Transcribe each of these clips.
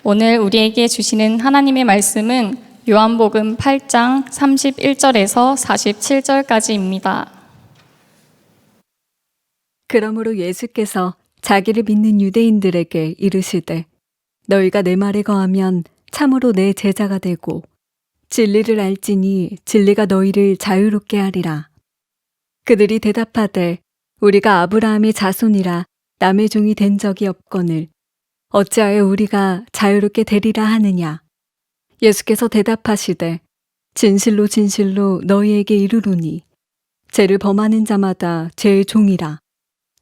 오늘 우리에게 주시는 하나님의 말씀은 요한복음 8장 31절에서 47절까지입니다. 그러므로 예수께서 자기를 믿는 유대인들에게 이르시되 너희가 내 말에 거하면 참으로 내 제자가 되고 진리를 알지니 진리가 너희를 자유롭게 하리라. 그들이 대답하되 우리가 아브라함의 자손이라 남의 종이 된 적이 없거늘 어찌하여 우리가 자유롭게 되리라 하느냐. 예수께서 대답하시되 진실로 진실로 너희에게 이르노니 죄를 범하는 자마다 죄의 종이라.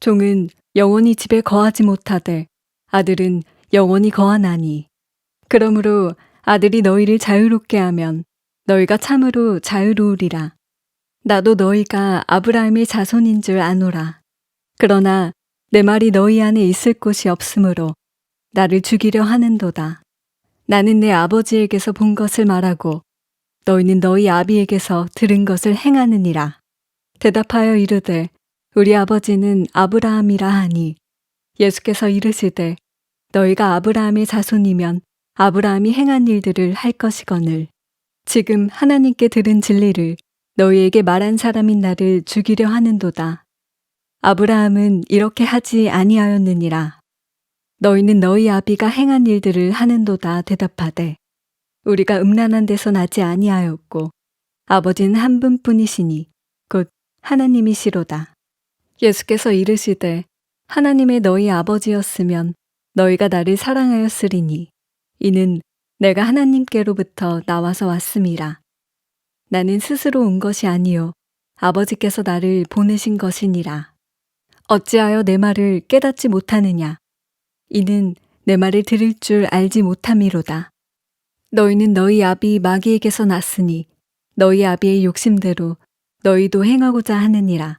종은 영원히 집에 거하지 못하되 아들은 영원히 거하나니. 그러므로 아들이 너희를 자유롭게 하면 너희가 참으로 자유로우리라. 나도 너희가 아브라함의 자손인 줄 아노라. 그러나 내 말이 너희 안에 있을 곳이 없으므로 나를 죽이려 하는도다. 나는 내 아버지에게서 본 것을 말하고 너희는 너희 아비에게서 들은 것을 행하느니라. 대답하여 이르되 우리 아버지는 아브라함이라 하니 예수께서 이르시되 너희가 아브라함의 자손이면 아브라함이 행한 일들을 할 것이거늘 지금 하나님께 들은 진리를 너희에게 말한 사람인 나를 죽이려 하는도다. 아브라함은 이렇게 하지 아니하였느니라. 너희는 너희 아비가 행한 일들을 하는도다 대답하되 우리가 음란한 데서 나지 아니하였고 아버지는 한 분뿐이시니 곧 하나님이시로다. 예수께서 이르시되 하나님의 너희 아버지였으면 너희가 나를 사랑하였으리니 이는 내가 하나님께로부터 나와서 왔음이라. 나는 스스로 온 것이 아니요 아버지께서 나를 보내신 것이니라. 어찌하여 내 말을 깨닫지 못하느냐. 이는 내 말을 들을 줄 알지 못함이로다. 너희는 너희 아비 마귀에게서 났으니 너희 아비의 욕심대로 너희도 행하고자 하느니라.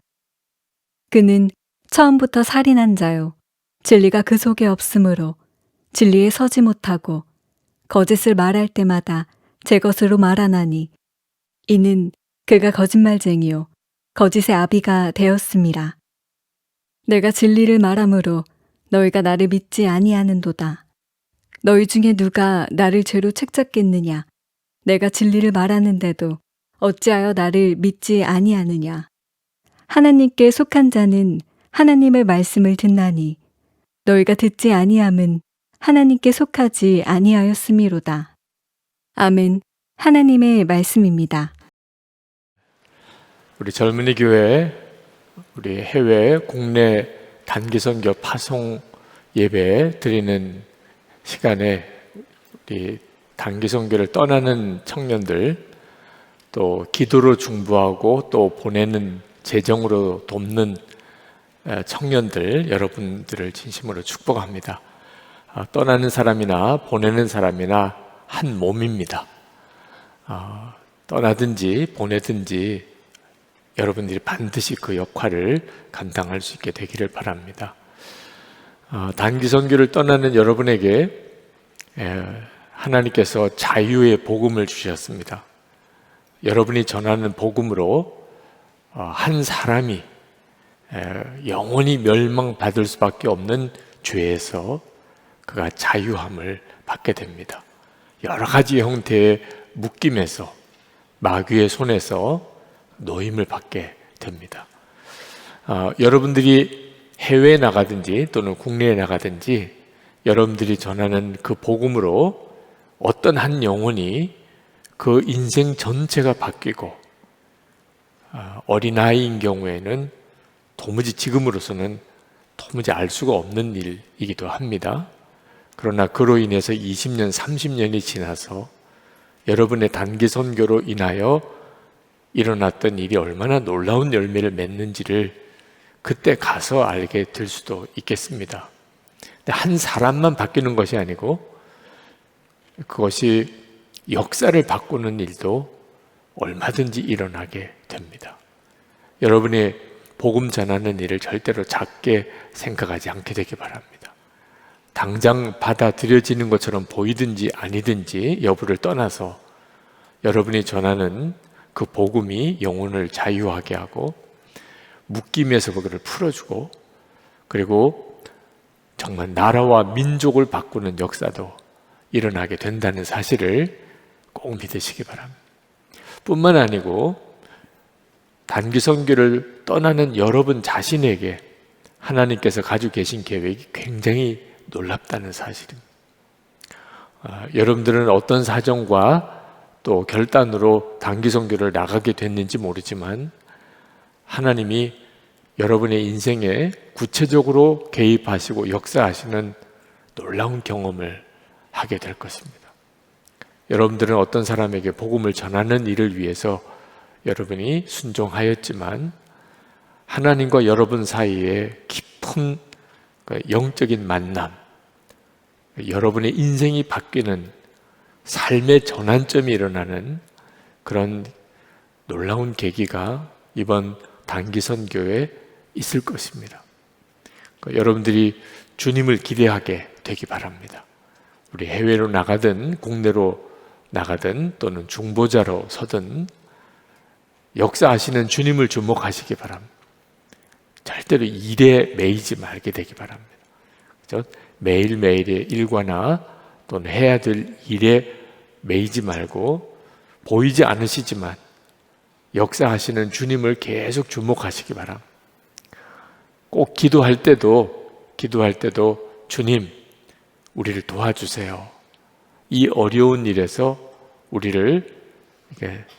그는 처음부터 살인한 자요 진리가 그 속에 없으므로 진리에 서지 못하고 거짓을 말할 때마다 제 것으로 말하나니 이는 그가 거짓말쟁이요 거짓의 아비가 되었음이라. 내가 진리를 말하므로 너희가 나를 믿지 아니하는도다. 너희 중에 누가 나를 죄로 책잡겠느냐. 내가 진리를 말하는데도 어찌하여 나를 믿지 아니하느냐. 하나님께 속한 자는 하나님의 말씀을 듣나니 너희가 듣지 아니함은 하나님께 속하지 아니하였음이로다. 아멘. 하나님의 말씀입니다. 우리 젊은이 교회, 우리 해외, 국내 단기 선교 파송 예배 드리는 시간에 우리 단기 선교를 떠나는 청년들, 또 기도로 중보하고 또 보내는 재정으로 돕는 청년들 여러분들을 진심으로 축복합니다. 떠나는 사람이나 보내는 사람이나 한 몸입니다. 떠나든지 보내든지 여러분들이 반드시 그 역할을 감당할 수 있게 되기를 바랍니다. 단기 선교를 떠나는 여러분에게 하나님께서 자유의 복음을 주셨습니다. 여러분이 전하는 복음으로 한 사람이 영원히 멸망받을 수밖에 없는 죄에서 그가 자유함을 받게 됩니다. 여러 가지 형태의 묶임에서 마귀의 손에서 노임을 받게 됩니다. 여러분들이 해외에 나가든지 또는 국내에 나가든지 여러분들이 전하는 그 복음으로 어떤 한 영혼이 그 인생 전체가 바뀌고 어린아이인 경우에는 도무지 지금으로서는 도무지 알 수가 없는 일이기도 합니다. 그러나 그로 인해서 20년, 30년이 지나서 여러분의 단기 선교로 인하여 일어났던 일이 얼마나 놀라운 열매를 맺는지를 그때 가서 알게 될 수도 있겠습니다. 근데 한 사람만 바뀌는 것이 아니고 그것이 역사를 바꾸는 일도 얼마든지 일어나게 됩니다. 여러분의 복음 전하는 일을 절대로 작게 생각하지 않게 되기 바랍니다. 당장 받아들여지는 것처럼 보이든지 아니든지 여부를 떠나서 여러분이 전하는 그 복음이 영혼을 자유하게 하고 묶임에서 그를 풀어주고 그리고 정말 나라와 민족을 바꾸는 역사도 일어나게 된다는 사실을 꼭 믿으시기 바랍니다. 뿐만 아니고 단기 선교를 떠나는 여러분 자신에게 하나님께서 가지고 계신 계획이 굉장히 놀랍다는 사실입니다. 여러분들은 어떤 사정과 또 결단으로 단기 선교를 나가게 됐는지 모르지만 하나님이 여러분의 인생에 구체적으로 개입하시고 역사하시는 놀라운 경험을 하게 될 것입니다. 여러분들은 어떤 사람에게 복음을 전하는 일을 위해서 여러분이 순종하였지만 하나님과 여러분 사이에 깊은 영적인 만남, 여러분의 인생이 바뀌는 삶의 전환점이 일어나는 그런 놀라운 계기가 이번 단기 선교에 있을 것입니다. 여러분들이 주님을 기대하게 되기 바랍니다. 우리 해외로 나가든 국내로 나가든 또는 중보자로 서든 역사하시는 주님을 주목하시기 바랍니다. 절대로 일에 매이지 말게 되기 바랍니다. 그렇죠? 매일매일의 일과나 또는 해야 될 일에 매이지 말고 보이지 않으시지만 역사하시는 주님을 계속 주목하시기 바랍니다. 꼭 기도할 때도 주님, 우리를 도와주세요. 이 어려운 일에서 우리를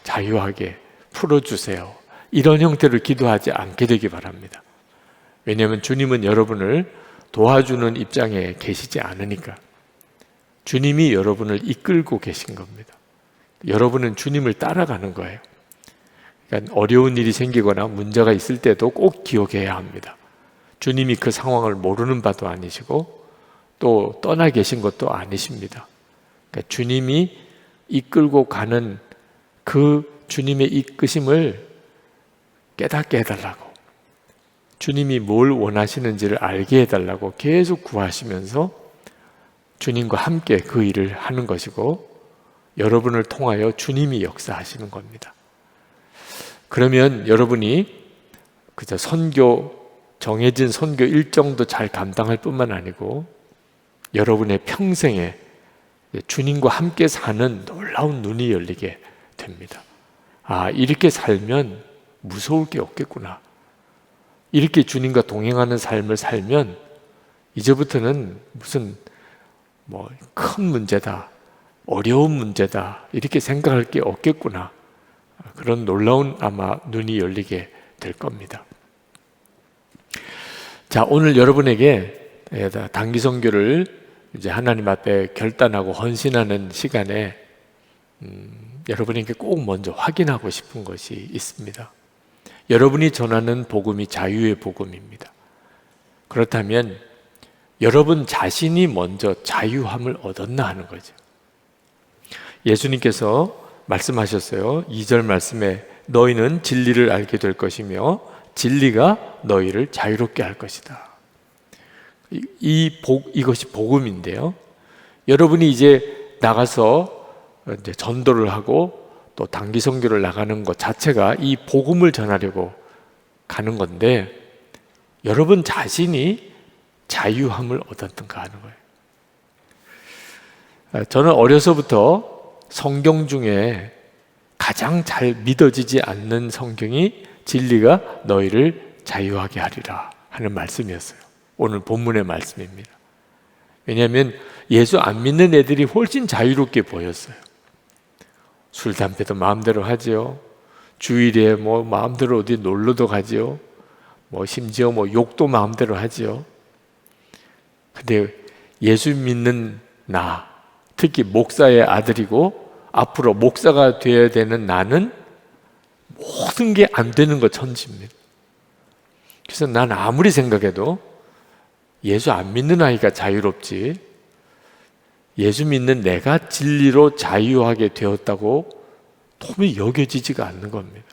자유하게 풀어주세요. 이런 형태로 기도하지 않게 되기 바랍니다. 왜냐하면 주님은 여러분을 도와주는 입장에 계시지 않으니까. 주님이 여러분을 이끌고 계신 겁니다. 여러분은 주님을 따라가는 거예요. 그러니까 어려운 일이 생기거나 문제가 있을 때도 꼭 기억해야 합니다. 주님이 그 상황을 모르는 바도 아니시고 또 떠나 계신 것도 아니십니다. 그러니까 주님이 이끌고 가는 그 주님의 이끄심을 깨닫게 해달라고, 주님이 뭘 원하시는지를 알게 해달라고 계속 구하시면서 주님과 함께 그 일을 하는 것이고 여러분을 통하여 주님이 역사하시는 겁니다. 그러면 여러분이 그저 정해진 선교 일정도 잘 감당할 뿐만 아니고 여러분의 평생에 주님과 함께 사는 놀라운 눈이 열리게 됩니다. 아, 이렇게 살면 무서울 게 없겠구나. 이렇게 주님과 동행하는 삶을 살면 이제부터는 무슨 큰 문제다, 어려운 문제다 이렇게 생각할 게 없겠구나. 그런 놀라운 아마 눈이 열리게 될 겁니다. 자, 오늘 여러분에게 단기 선교를 이제 하나님 앞에 결단하고 헌신하는 시간에 여러분에게 꼭 먼저 확인하고 싶은 것이 있습니다. 여러분이 전하는 복음이 자유의 복음입니다. 그렇다면 여러분 자신이 먼저 자유함을 얻었나 하는 거죠. 예수님께서 말씀하셨어요. 2절 말씀에 너희는 진리를 알게 될 것이며 진리가 너희를 자유롭게 할 것이다. 이것이 복음인데요. 여러분이 이제 나가서 이제 전도를 하고 또 단기 선교를 나가는 것 자체가 이 복음을 전하려고 가는 건데 여러분 자신이 자유함을 얻었던가 하는 거예요. 저는 어려서부터 성경 중에 가장 잘 믿어지지 않는 성경이 진리가 너희를 자유하게 하리라 하는 말씀이었어요. 오늘 본문의 말씀입니다. 왜냐하면 예수 안 믿는 애들이 훨씬 자유롭게 보였어요. 술, 담배도 마음대로 하지요. 주일에 마음대로 어디 놀러도 가지요. 심지어 욕도 마음대로 하지요. 근데 예수 믿는 나, 특히 목사의 아들이고 앞으로 목사가 되어야 되는 나는 모든 게 안 되는 거 천지입니다. 그래서 난 아무리 생각해도 예수 안 믿는 아이가 자유롭지 예수 믿는 내가 진리로 자유하게 되었다고 도무지 여겨지지가 않는 겁니다.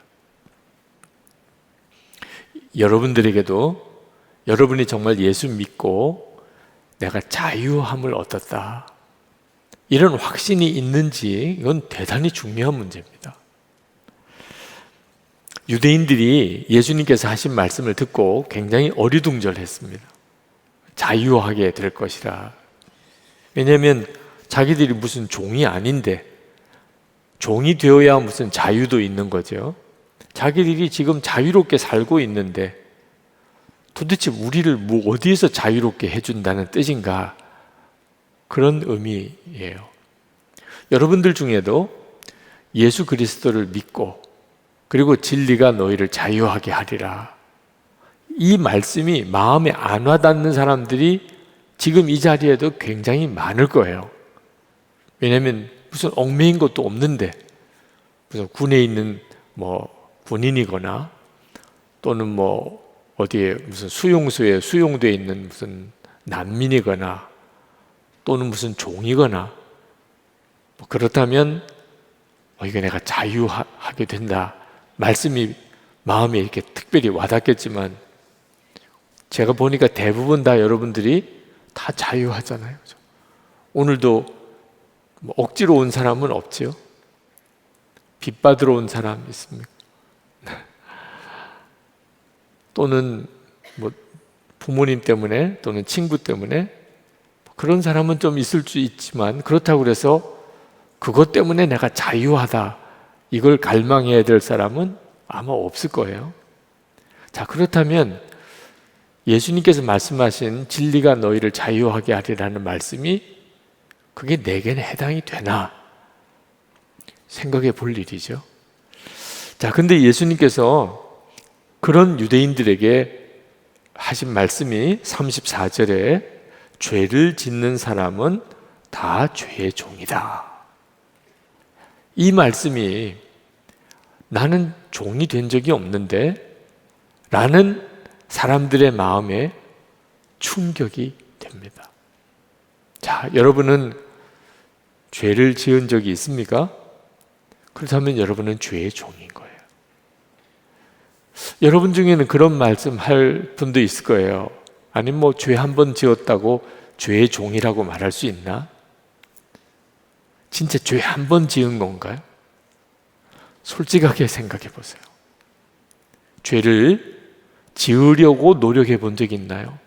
여러분들에게도 여러분이 정말 예수 믿고 내가 자유함을 얻었다 이런 확신이 있는지 이건 대단히 중요한 문제입니다. 유대인들이 예수님께서 하신 말씀을 듣고 굉장히 어리둥절했습니다. 자유하게 될 것이라. 왜냐하면 자기들이 무슨 종이 아닌데 종이 되어야 무슨 자유도 있는 거죠. 자기들이 지금 자유롭게 살고 있는데 도대체 우리를 뭐 어디에서 자유롭게 해준다는 뜻인가? 그런 의미예요. 여러분들 중에도 예수 그리스도를 믿고 그리고 진리가 너희를 자유하게 하리라. 이 말씀이 마음에 안 와닿는 사람들이 지금 이 자리에도 굉장히 많을 거예요. 왜냐하면 무슨 얽매인 것도 없는데 무슨 군에 있는 군인이거나 또는 어디에 무슨 수용소에 수용되어 있는 무슨 난민이거나 또는 무슨 종이거나 그렇다면 이거 내가 자유하게 된다. 말씀이 마음에 이렇게 특별히 와닿겠지만 제가 보니까 대부분 다 여러분들이 다 자유하잖아요. 오늘도 억지로 온 사람은 없지요? 빚 받으러 온 사람 있습니까? 또는 부모님 때문에 또는 친구 때문에 그런 사람은 좀 있을 수 있지만 그렇다고 해서 그것 때문에 내가 자유하다 이걸 갈망해야 될 사람은 아마 없을 거예요. 자, 그렇다면 예수님께서 말씀하신 진리가 너희를 자유하게 하리라는 말씀이 그게 내게는 해당이 되나 생각해 볼 일이죠. 자, 근데 예수님께서 그런 유대인들에게 하신 말씀이 34절에 죄를 짓는 사람은 다 죄의 종이다. 이 말씀이 나는 종이 된 적이 없는데 라는 사람들의 마음에 충격이 됩니다. 자, 여러분은 죄를 지은 적이 있습니까? 그렇다면 여러분은 죄의 종인 거예요. 여러분 중에는 그런 말씀 할 분도 있을 거예요. 아니 죄 한 번 지었다고 죄의 종이라고 말할 수 있나? 진짜 죄 한 번 지은 건가요? 솔직하게 생각해 보세요. 죄를 지으려고 노력해 본 적 있나요?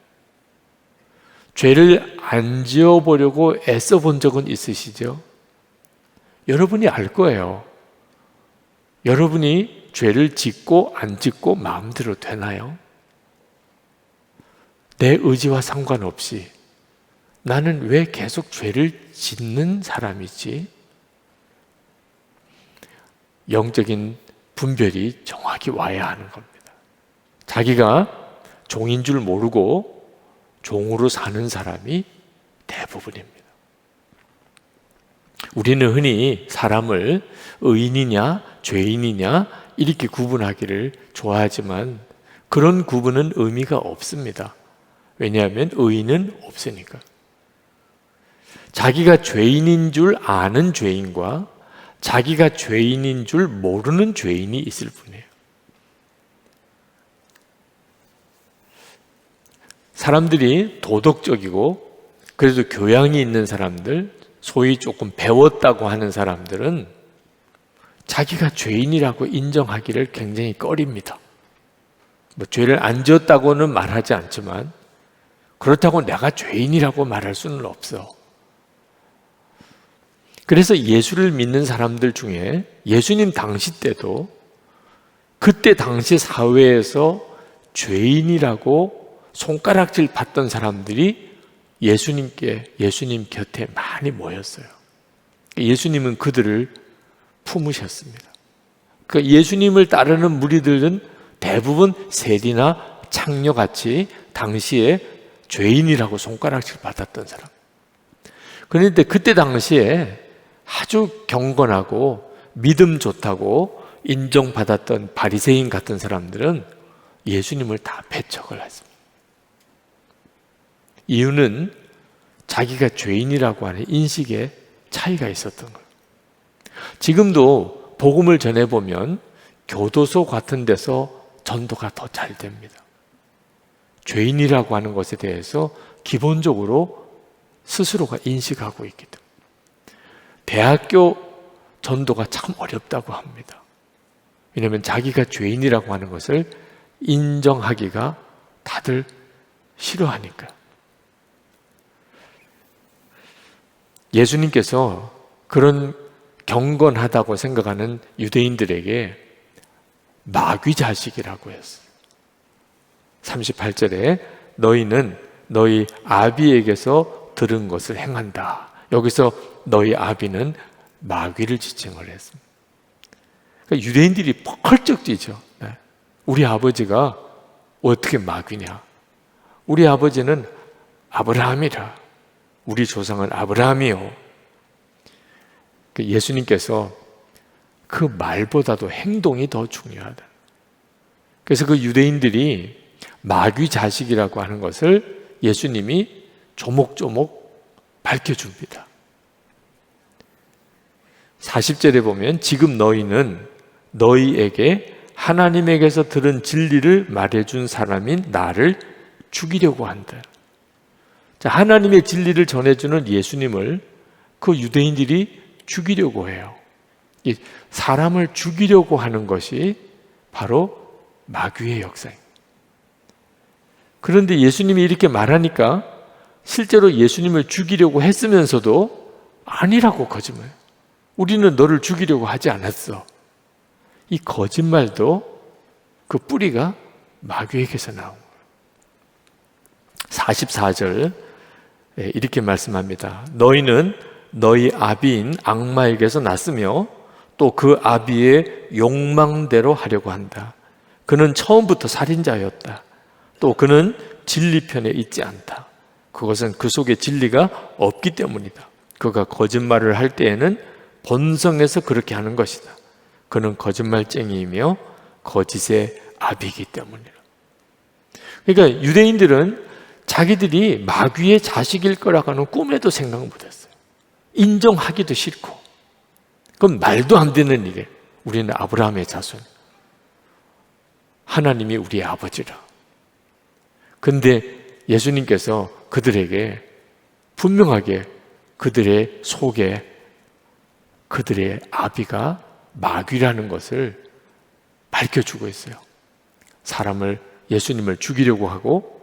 죄를 안 지어보려고 애써 본 적은 있으시죠? 여러분이 알 거예요. 여러분이 죄를 짓고 안 짓고 마음대로 되나요? 내 의지와 상관없이 나는 왜 계속 죄를 짓는 사람이지? 영적인 분별이 정확히 와야 하는 겁니다. 자기가 종인 줄 모르고 종으로 사는 사람이 대부분입니다. 우리는 흔히 사람을 의인이냐 죄인이냐 이렇게 구분하기를 좋아하지만 그런 구분은 의미가 없습니다. 왜냐하면 의인은 없으니까. 자기가 죄인인 줄 아는 죄인과 자기가 죄인인 줄 모르는 죄인이 있을 뿐이에요. 사람들이 도덕적이고 그래도 교양이 있는 사람들, 소위 조금 배웠다고 하는 사람들은 자기가 죄인이라고 인정하기를 굉장히 꺼립니다. 죄를 안 지었다고는 말하지 않지만 그렇다고 내가 죄인이라고 말할 수는 없어. 그래서 예수를 믿는 사람들 중에 예수님 당시 때도 그때 당시 사회에서 죄인이라고 손가락질 받던 사람들이 예수님 곁에 많이 모였어요. 예수님은 그들을 품으셨습니다. 그 예수님을 따르는 무리들은 대부분 세리나 창녀같이 당시에 죄인이라고 손가락질 받았던 사람. 그런데 그때 당시에 아주 경건하고 믿음 좋다고 인정받았던 바리새인 같은 사람들은 예수님을 다 배척을 했습니다. 이유는 자기가 죄인이라고 하는 인식에 차이가 있었던 거예요. 지금도 복음을 전해보면 교도소 같은 데서 전도가 더 잘 됩니다. 죄인이라고 하는 것에 대해서 기본적으로 스스로가 인식하고 있기 때문에. 대학교 전도가 참 어렵다고 합니다. 왜냐하면 자기가 죄인이라고 하는 것을 인정하기가 다들 싫어하니까. 예수님께서 그런 경건하다고 생각하는 유대인들에게 마귀 자식이라고 했어요. 38절에 너희는 너희 아비에게서 들은 것을 행한다. 여기서 너희 아비는 마귀를 지칭을 했습니다. 그러니까 유대인들이 펄쩍 뛰죠. 우리 아버지가 어떻게 마귀냐? 우리 아버지는 아브라함이라. 우리 조상은 아브라함이요. 예수님께서 그 말보다도 행동이 더 중요하다. 그래서 그 유대인들이 마귀 자식이라고 하는 것을 예수님이 조목조목 밝혀줍니다. 40절에 보면 지금 너희는 너희에게 하나님에게서 들은 진리를 말해준 사람인 나를 죽이려고 한다. 자, 하나님의 진리를 전해주는 예수님을 그 유대인들이 죽이려고 해요. 이 사람을 죽이려고 하는 것이 바로 마귀의 역사입니다. 그런데 예수님이 이렇게 말하니까 실제로 예수님을 죽이려고 했으면서도 아니라고 거짓말. 우리는 너를 죽이려고 하지 않았어. 이 거짓말도 그 뿌리가 마귀에게서 나온 거예요. 44절 이렇게 말씀합니다. 너희는 너희 아비인 악마에게서 났으며 또 그 아비의 욕망대로 하려고 한다. 그는 처음부터 살인자였다. 또 그는 진리 편에 있지 않다. 그것은 그 속에 진리가 없기 때문이다. 그가 거짓말을 할 때에는 본성에서 그렇게 하는 것이다. 그는 거짓말쟁이이며 거짓의 아비이기 때문이다. 그러니까 유대인들은 자기들이 마귀의 자식일 거라고 하는 꿈에도 생각 못했어요. 인정하기도 싫고. 그건 말도 안 되는 일이에요. 우리는 아브라함의 자손. 하나님이 우리의 아버지라. 근데 예수님께서 그들에게 분명하게 그들의 속에 그들의 아비가 마귀라는 것을 밝혀주고 있어요. 사람을, 예수님을 죽이려고 하고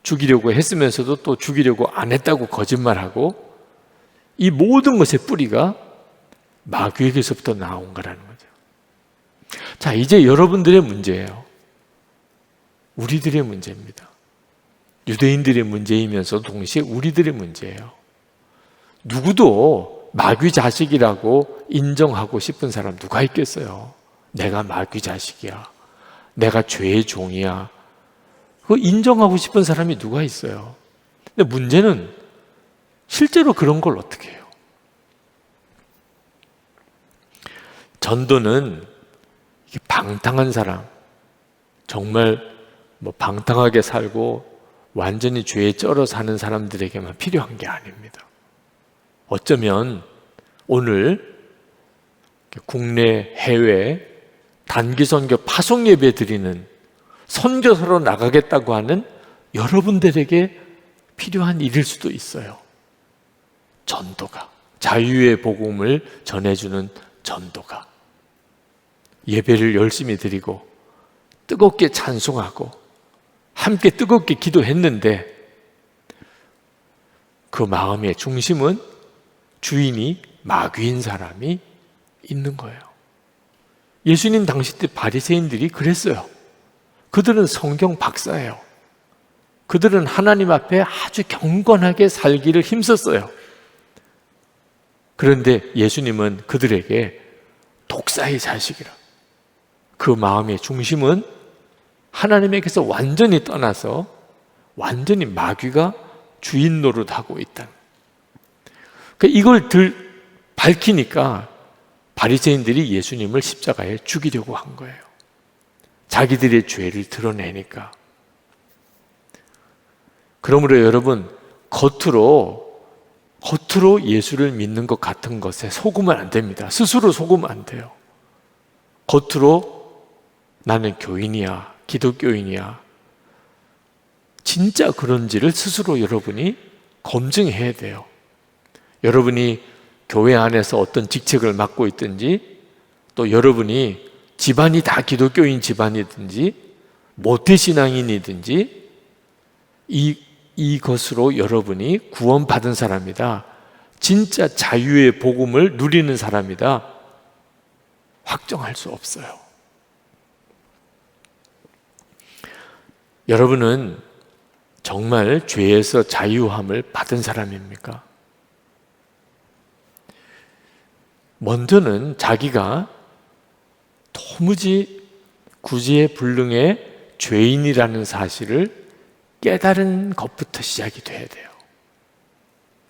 죽이려고 했으면서도 또 죽이려고 안 했다고 거짓말하고 이 모든 것의 뿌리가 마귀에게서부터 나온 거라는 거죠. 자, 이제 여러분들의 문제예요. 우리들의 문제입니다. 유대인들의 문제이면서 동시에 우리들의 문제예요. 누구도 마귀 자식이라고 인정하고 싶은 사람 누가 있겠어요? 내가 마귀 자식이야. 내가 죄의 종이야. 그거 인정하고 싶은 사람이 누가 있어요? 근데 문제는 실제로 그런 걸 어떻게 해요? 전도는 방탕한 사람, 정말 방탕하게 살고 완전히 죄에 쩔어 사는 사람들에게만 필요한 게 아닙니다. 어쩌면 오늘 국내, 해외 단기 선교 파송 예배 드리는 선교사로 나가겠다고 하는 여러분들에게 필요한 일일 수도 있어요. 전도가, 자유의 복음을 전해주는 전도가. 예배를 열심히 드리고 뜨겁게 찬송하고 함께 뜨겁게 기도했는데 그 마음의 중심은 주인이 마귀인 사람이 있는 거예요. 예수님 당시 때 바리새인들이 그랬어요. 그들은 성경 박사예요. 그들은 하나님 앞에 아주 경건하게 살기를 힘썼어요. 그런데 예수님은 그들에게 독사의 자식이라. 그 마음의 중심은 하나님에게서 완전히 떠나서 완전히 마귀가 주인 노릇하고 있다. 이걸 밝히니까 바리새인들이 예수님을 십자가에 죽이려고 한 거예요. 자기들의 죄를 드러내니까. 그러므로 여러분, 겉으로 예수를 믿는 것 같은 것에 속으면 안 됩니다. 스스로 속으면 안 돼요. 겉으로 나는 교인이야, 기독교인이야. 진짜 그런지를 스스로 여러분이 검증해야 돼요. 여러분이 교회 안에서 어떤 직책을 맡고 있든지, 또 여러분이 집안이 다 기독교인 집안이든지 모태신앙인이든지 이것으로 여러분이 구원받은 사람이다, 진짜 자유의 복음을 누리는 사람이다 확정할 수 없어요. 여러분은 정말 죄에서 자유함을 받은 사람입니까? 먼저는 자기가 도무지 구제불능의 죄인이라는 사실을 깨달은 것부터 시작이 돼야 돼요.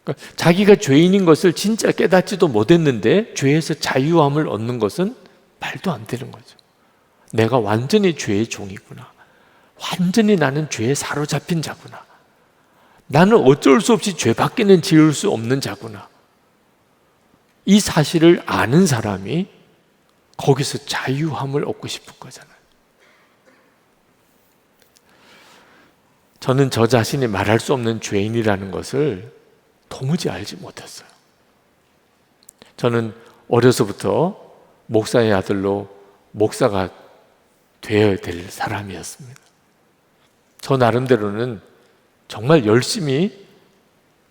그러니까 자기가 죄인인 것을 진짜 깨닫지도 못했는데 죄에서 자유함을 얻는 것은 말도 안 되는 거죠. 내가 완전히 죄의 종이구나. 완전히 나는 죄에 사로잡힌 자구나. 나는 어쩔 수 없이 죄밖에는 지을 수 없는 자구나. 이 사실을 아는 사람이 거기서 자유함을 얻고 싶은 거잖아요. 저는 저 자신이 말할 수 없는 죄인이라는 것을 도무지 알지 못했어요. 저는 어려서부터 목사의 아들로 목사가 되어야 될 사람이었습니다. 저 나름대로는 정말 열심히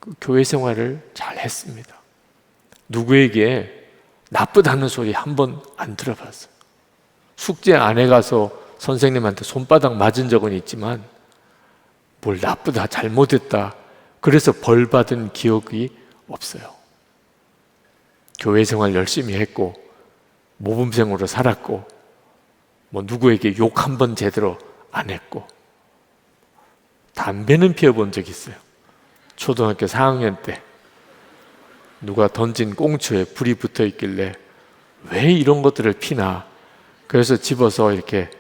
그 교회 생활을 잘 했습니다. 누구에게 나쁘다는 소리 한 번 안 들어봤어요. 숙제 안 해가서 선생님한테 손바닥 맞은 적은 있지만 뭘 나쁘다, 잘못했다, 그래서 벌 받은 기억이 없어요. 교회 생활 열심히 했고 모범생으로 살았고 뭐 누구에게 욕 한 번 제대로 안 했고 담배는 피워본 적이 있어요. 초등학교 4학년 때 누가 던진 꽁초에 불이 붙어 있길래 왜 이런 것들을 피나, 그래서 집어서 이렇게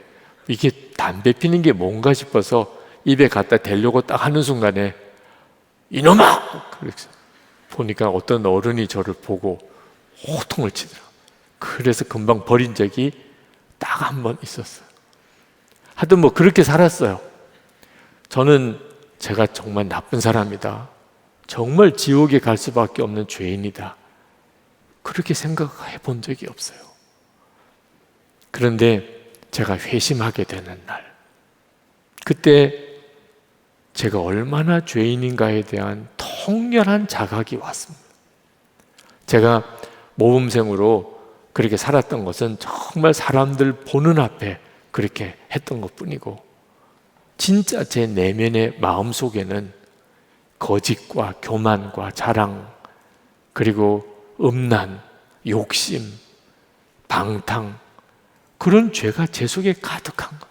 이게 담배 피는 게 뭔가 싶어서 입에 갖다 대려고 딱 하는 순간에 이놈아! 그래서 보니까 어떤 어른이 저를 보고 호통을 치더라고요. 그래서 금방 버린 적이 딱 한 번 있었어요. 하여튼 뭐 그렇게 살았어요. 저는 제가 정말 나쁜 사람이다, 정말 지옥에 갈 수밖에 없는 죄인이다, 그렇게 생각해 본 적이 없어요. 그런데 제가 회심하게 되는 날, 그때 제가 얼마나 죄인인가에 대한 통렬한 자각이 왔습니다. 제가 모범생으로 그렇게 살았던 것은 정말 사람들 보는 앞에 그렇게 했던 것뿐이고, 진짜 제 내면의 마음속에는 거짓과 교만과 자랑, 그리고 음란, 욕심, 방탕, 그런 죄가 제 속에 가득한 것.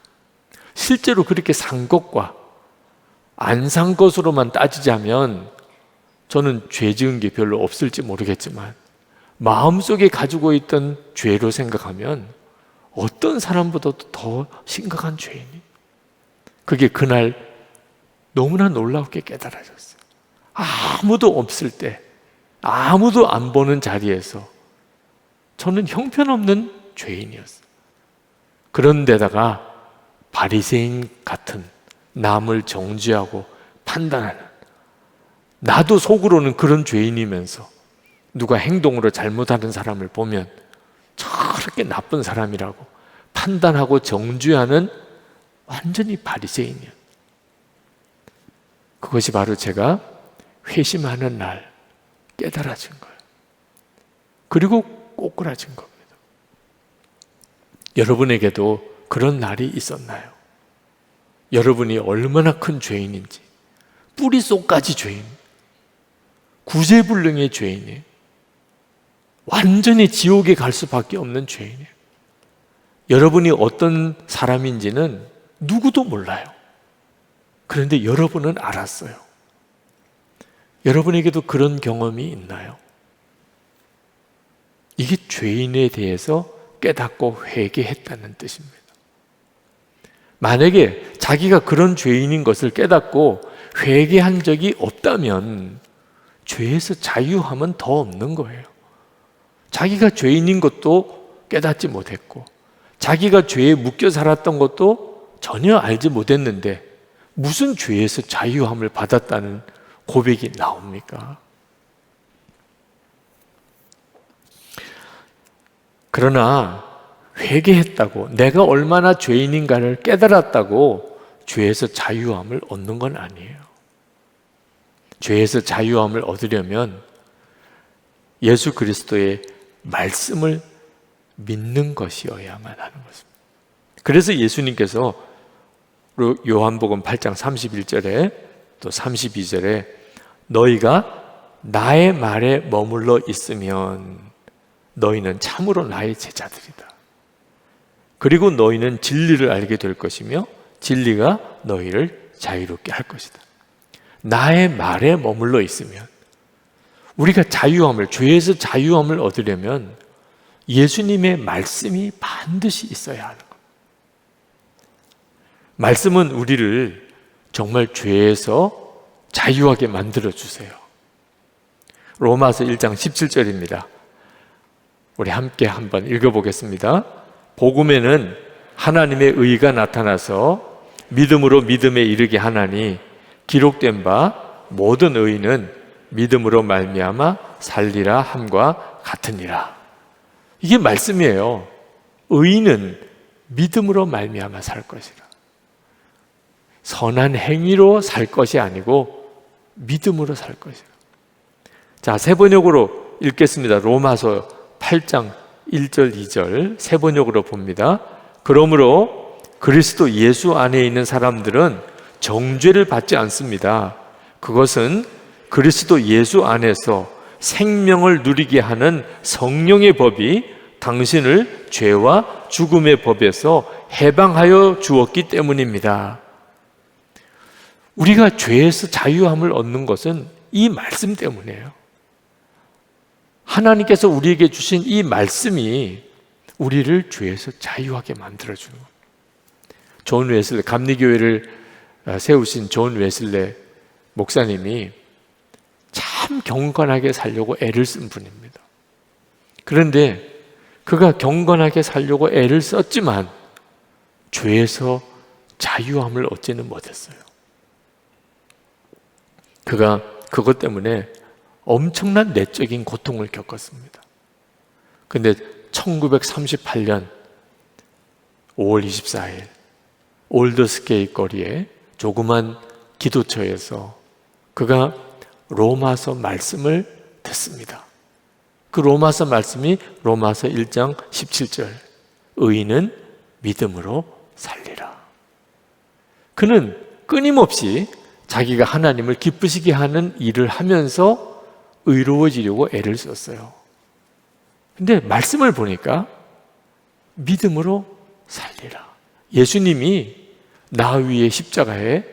실제로 그렇게 산 것과 안 산 것으로만 따지자면 저는 죄 지은 게 별로 없을지 모르겠지만 마음속에 가지고 있던 죄로 생각하면 어떤 사람보다도 더 심각한 죄이니, 그게 그날 너무나 놀랍게 깨달아졌어요. 아무도 없을 때, 아무도 안 보는 자리에서 저는 형편없는 죄인이었어요. 그런데다가 바리새인 같은, 남을 정죄하고 판단하는, 나도 속으로는 그런 죄인이면서 누가 행동으로 잘못하는 사람을 보면 저렇게 나쁜 사람이라고 판단하고 정죄하는 완전히 바리새인이었어요. 그것이 바로 제가 회심하는 날 깨달아진 거예요. 그리고 꼬꾸라진 겁니다. 여러분에게도 그런 날이 있었나요? 여러분이 얼마나 큰 죄인인지, 뿌리속까지 죄인, 구제불능의 죄인이에요. 완전히 지옥에 갈 수밖에 없는 죄인이에요. 여러분이 어떤 사람인지는 누구도 몰라요. 그런데 여러분은 알았어요. 여러분에게도 그런 경험이 있나요? 이게 죄인에 대해서 깨닫고 회개했다는 뜻입니다. 만약에 자기가 그런 죄인인 것을 깨닫고 회개한 적이 없다면 죄에서 자유함은 더 없는 거예요. 자기가 죄인인 것도 깨닫지 못했고 자기가 죄에 묶여 살았던 것도 전혀 알지 못했는데 무슨 죄에서 자유함을 받았다는 고백이 나옵니까? 그러나 회개했다고, 내가 얼마나 죄인인가를 깨달았다고 죄에서 자유함을 얻는 건 아니에요. 죄에서 자유함을 얻으려면 예수 그리스도의 말씀을 믿는 것이어야만 하는 것입니다. 그래서 예수님께서 요한복음 8장 31절에 또 32절에 너희가 나의 말에 머물러 있으면 너희는 참으로 나의 제자들이다. 그리고 너희는 진리를 알게 될 것이며 진리가 너희를 자유롭게 할 것이다. 나의 말에 머물러 있으면, 우리가 자유함을, 죄에서 자유함을 얻으려면 예수님의 말씀이 반드시 있어야 하는 것. 말씀은 우리를 정말 죄에서 자유하게 만들어 주세요. 로마서 1장 17절입니다. 우리 함께 한번 읽어보겠습니다. 복음에는 하나님의 의가 나타나서 믿음으로 믿음에 이르게 하나니 기록된 바 모든 의인은 믿음으로 말미암아 살리라 함과 같으니라. 이게 말씀이에요. 의인은 믿음으로 말미암아 살 것이라. 선한 행위로 살 것이 아니고 믿음으로 살 것이라. 자, 세 번역으로 읽겠습니다. 로마서 8장 1절 2절 세 번역으로 봅니다. 그러므로 그리스도 예수 안에 있는 사람들은 정죄를 받지 않습니다. 그것은 그리스도 예수 안에서 생명을 누리게 하는 성령의 법이 당신을 죄와 죽음의 법에서 해방하여 주었기 때문입니다. 우리가 죄에서 자유함을 얻는 것은 이 말씀 때문이에요. 하나님께서 우리에게 주신 이 말씀이 우리를 죄에서 자유하게 만들어주는 거예요. 존 웨슬레, 감리교회를 세우신 존 웨슬레 목사님이 참 경건하게 살려고 애를 쓴 분입니다. 그런데 그가 경건하게 살려고 애를 썼지만 죄에서 자유함을 얻지는 못했어요. 그가 그것 때문에 엄청난 내적인 고통을 겪었습니다. 근데 1938년 5월 24일 올드스게이트 거리에 조그만 기도처에서 그가 로마서 말씀을 듣습니다. 그 로마서 말씀이 로마서 1장 17절 의인은 믿음으로 살리라. 그는 끊임없이 자기가 하나님을 기쁘시게 하는 일을 하면서 의로워지려고 애를 썼어요. 근데 말씀을 보니까 믿음으로 살리라. 예수님이 나 위에 십자가에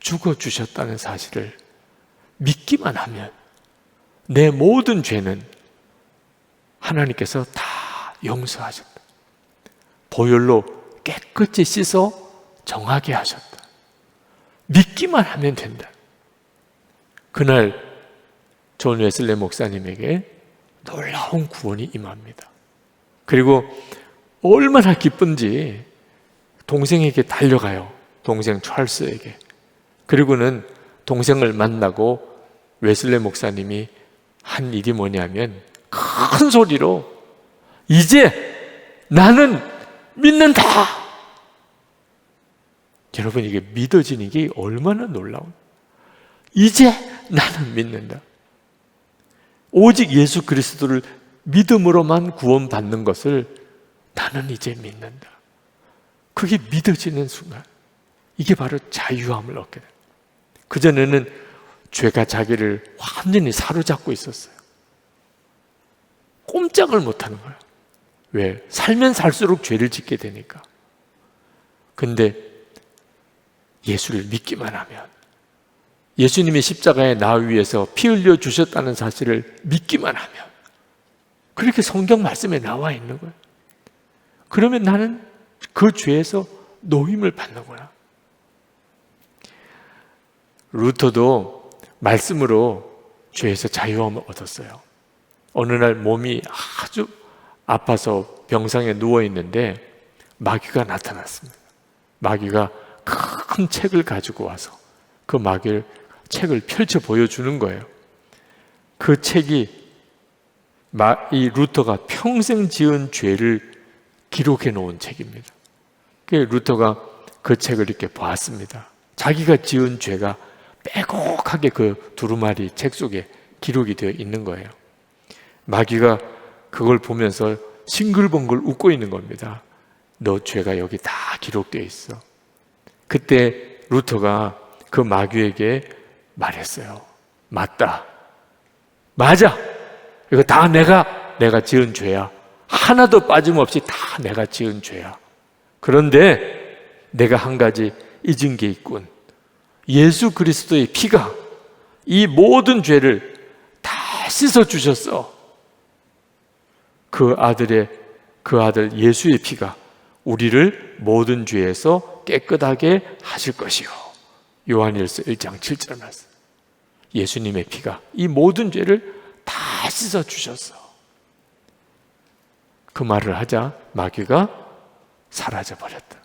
죽어주셨다는 사실을 믿기만 하면 내 모든 죄는 하나님께서 다 용서하셨다. 보혈로 깨끗이 씻어 정하게 하셨다. 믿기만 하면 된다. 그날 존 웨슬레 목사님에게 놀라운 구원이 임합니다. 그리고 얼마나 기쁜지 동생에게 달려가요. 동생 찰스에게. 그리고는 동생을 만나고 웨슬레 목사님이 한 일이 뭐냐면 큰 소리로 이제 나는 믿는다. 여러분, 이게 믿어지는 게 얼마나 놀라운, 이제 나는 믿는다. 오직 예수 그리스도를 믿음으로만 구원받는 것을 나는 이제 믿는다. 그게 믿어지는 순간 이게 바로 자유함을 얻게 됩니다. 그전에는 죄가 자기를 완전히 사로잡고 있었어요. 꼼짝을 못하는 거예요. 왜? 살면 살수록 죄를 짓게 되니까. 근데 예수를 믿기만 하면, 예수님이 십자가에 나 위해서 피 흘려 주셨다는 사실을 믿기만 하면, 그렇게 성경 말씀에 나와 있는 거예요. 그러면 나는 그 죄에서 노임을 받는구나. 루터도 말씀으로 죄에서 자유함을 얻었어요. 어느 날 몸이 아주 아파서 병상에 누워 있는데 마귀가 나타났습니다. 마귀가 큰 책을 가지고 와서 그 책을 펼쳐 보여주는 거예요. 그 책이 이 루터가 평생 지은 죄를 기록해 놓은 책입니다. 루터가 그 책을 이렇게 보았습니다. 자기가 지은 죄가 빼곡하게 그 두루마리 책 속에 기록이 되어 있는 거예요. 마귀가 그걸 보면서 싱글벙글 웃고 있는 겁니다. 너 죄가 여기 다 기록되어 있어. 그때 루터가 그 마귀에게 말했어요. 맞다. 맞아. 이거 다 내가 지은 죄야. 하나도 빠짐없이 다 내가 지은 죄야. 그런데 내가 한 가지 잊은 게 있군. 예수 그리스도의 피가 이 모든 죄를 다 씻어 주셨어. 그 아들 예수의 피가 우리를 모든 죄에서 깨끗하게 하실 것이요. 요한일서 1장 7절 말씀. 예수님의 피가 이 모든 죄를 다 씻어 주셨어. 그 말을 하자 마귀가 사라져 버렸다.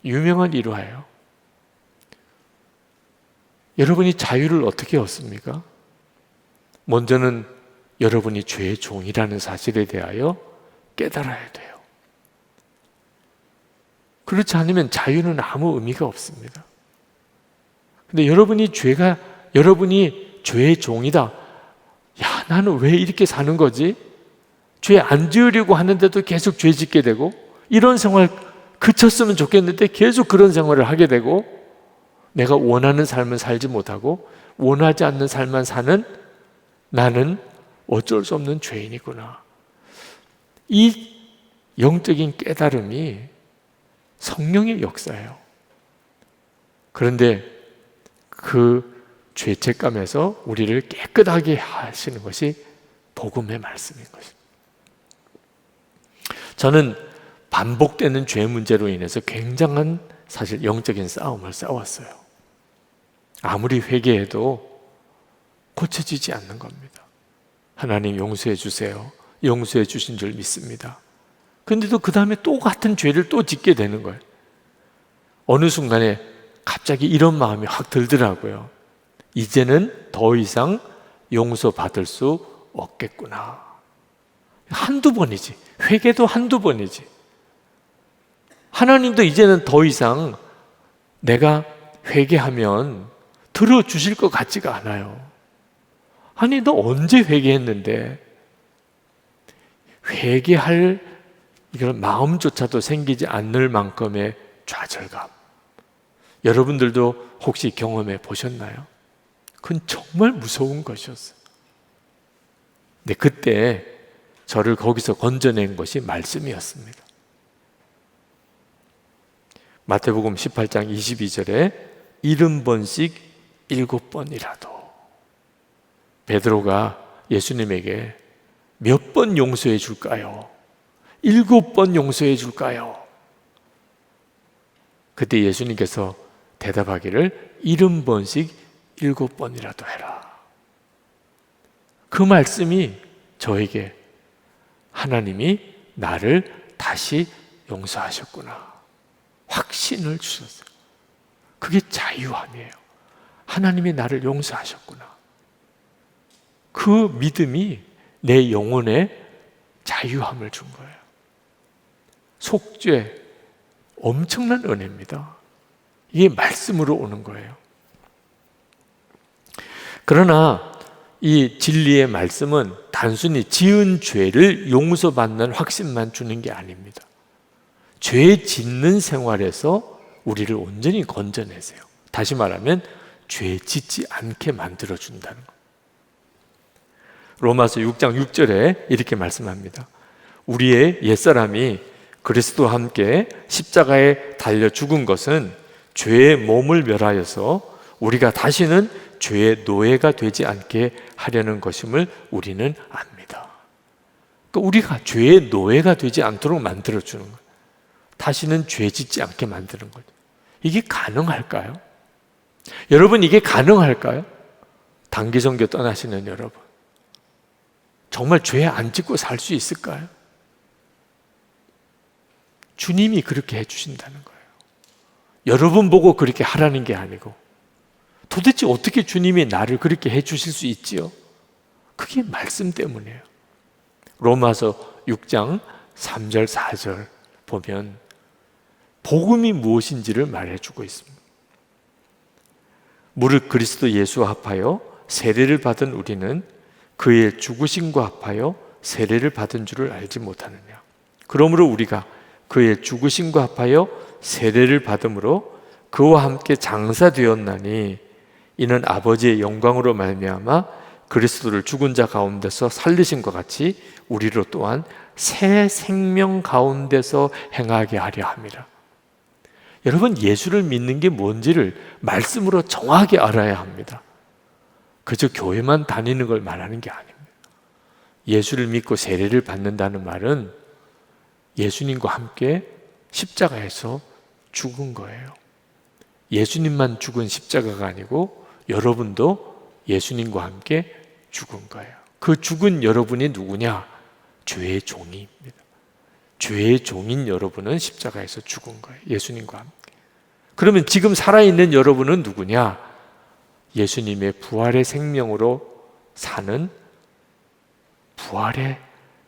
유명한 일화예요. 여러분이 자유를 어떻게 얻습니까? 먼저는 여러분이 죄의 종이라는 사실에 대하여 깨달아야 돼요. 그렇지 않으면 자유는 아무 의미가 없습니다. 근데 여러분이 죄의 종이다. 야, 나는 왜 이렇게 사는 거지? 죄 안 지으려고 하는데도 계속 죄 짓게 되고, 이런 생활 그쳤으면 좋겠는데 계속 그런 생활을 하게 되고, 내가 원하는 삶을 살지 못하고 원하지 않는 삶만 사는 나는 어쩔 수 없는 죄인이구나. 이 영적인 깨달음이 성령의 역사예요. 그런데 그 죄책감에서 우리를 깨끗하게 하시는 것이 복음의 말씀인 것입니다. 저는 반복되는 죄 문제로 인해서 굉장한 사실 영적인 싸움을 싸웠어요. 아무리 회개해도 고쳐지지 않는 겁니다. 하나님 용서해 주세요. 용서해 주신 줄 믿습니다. 그런데도 그 다음에 또 같은 죄를 또 짓게 되는 거예요. 어느 순간에 갑자기 이런 마음이 확 들더라고요. 이제는 더 이상 용서받을 수 없겠구나. 한두 번이지. 회개도 한두 번이지. 하나님도 이제는 더 이상 내가 회개하면 들어주실 것 같지가 않아요. 아니, 너 언제 회개했는데? 회개할 이런 마음조차도 생기지 않을 만큼의 좌절감. 여러분들도 혹시 경험해 보셨나요? 그건 정말 무서운 것이었어요. 근데 그때 저를 거기서 건져낸 것이 말씀이었습니다. 마태복음 18장 22절에 70번씩 7번이라도. 베드로가 예수님에게 몇 번 용서해 줄까요? 7번 용서해 줄까요? 그때 예수님께서 대답하기를 70번씩 7번이라도 해라. 그 말씀이 저에게 하나님이 나를 다시 용서하셨구나 확신을 주셨어요. 그게 자유함이에요. 하나님이 나를 용서하셨구나. 그 믿음이 내 영혼에 자유함을 준 거예요. 속죄, 엄청난 은혜입니다. 이게 말씀으로 오는 거예요. 그러나 이 진리의 말씀은 단순히 지은 죄를 용서받는 확신만 주는 게 아닙니다. 죄 짓는 생활에서 우리를 온전히 건져내세요. 다시 말하면 죄 짓지 않게 만들어준다는 것. 로마서 6장 6절에 이렇게 말씀합니다. 우리의 옛사람이 그리스도와 함께 십자가에 달려 죽은 것은 죄의 몸을 멸하여서 우리가 다시는 죄의 노예가 되지 않게 하려는 것임을 우리는 압니다. 그러니까 우리가 죄의 노예가 되지 않도록 만들어주는 거예요. 다시는 죄 짓지 않게 만드는 거죠. 이게 가능할까요? 여러분, 이게 가능할까요? 단기 선교 떠나시는 여러분, 정말 죄 안 짓고 살 수 있을까요? 주님이 그렇게 해주신다는 거예요. 여러분 보고 그렇게 하라는 게 아니고, 도대체 어떻게 주님이 나를 그렇게 해주실 수 있지요? 그게 말씀 때문이에요. 로마서 6장 3절 4절 보면 복음이 무엇인지를 말해주고 있습니다. 무릇 그리스도 예수와 합하여 세례를 받은 우리는 그의 죽으심과 합하여 세례를 받은 줄을 알지 못하느냐. 그러므로 우리가 그의 죽으심과 합하여 세례를 받음으로 그와 함께 장사되었나니 이는 아버지의 영광으로 말미암아 그리스도를 죽은 자 가운데서 살리심과 같이 우리로 또한 새 생명 가운데서 행하게 하려 함이라. 여러분, 예수를 믿는 게 뭔지를 말씀으로 정확히 알아야 합니다. 그저 교회만 다니는 걸 말하는 게 아닙니다. 예수를 믿고 세례를 받는다는 말은 예수님과 함께 십자가에서 죽은 거예요. 예수님만 죽은 십자가가 아니고 여러분도 예수님과 함께 죽은 거예요. 그 죽은 여러분이 누구냐? 죄의 종이입니다. 죄의 종인 여러분은 십자가에서 죽은 거예요. 예수님과 함께. 그러면 지금 살아있는 여러분은 누구냐? 예수님의 부활의 생명으로 사는 부활의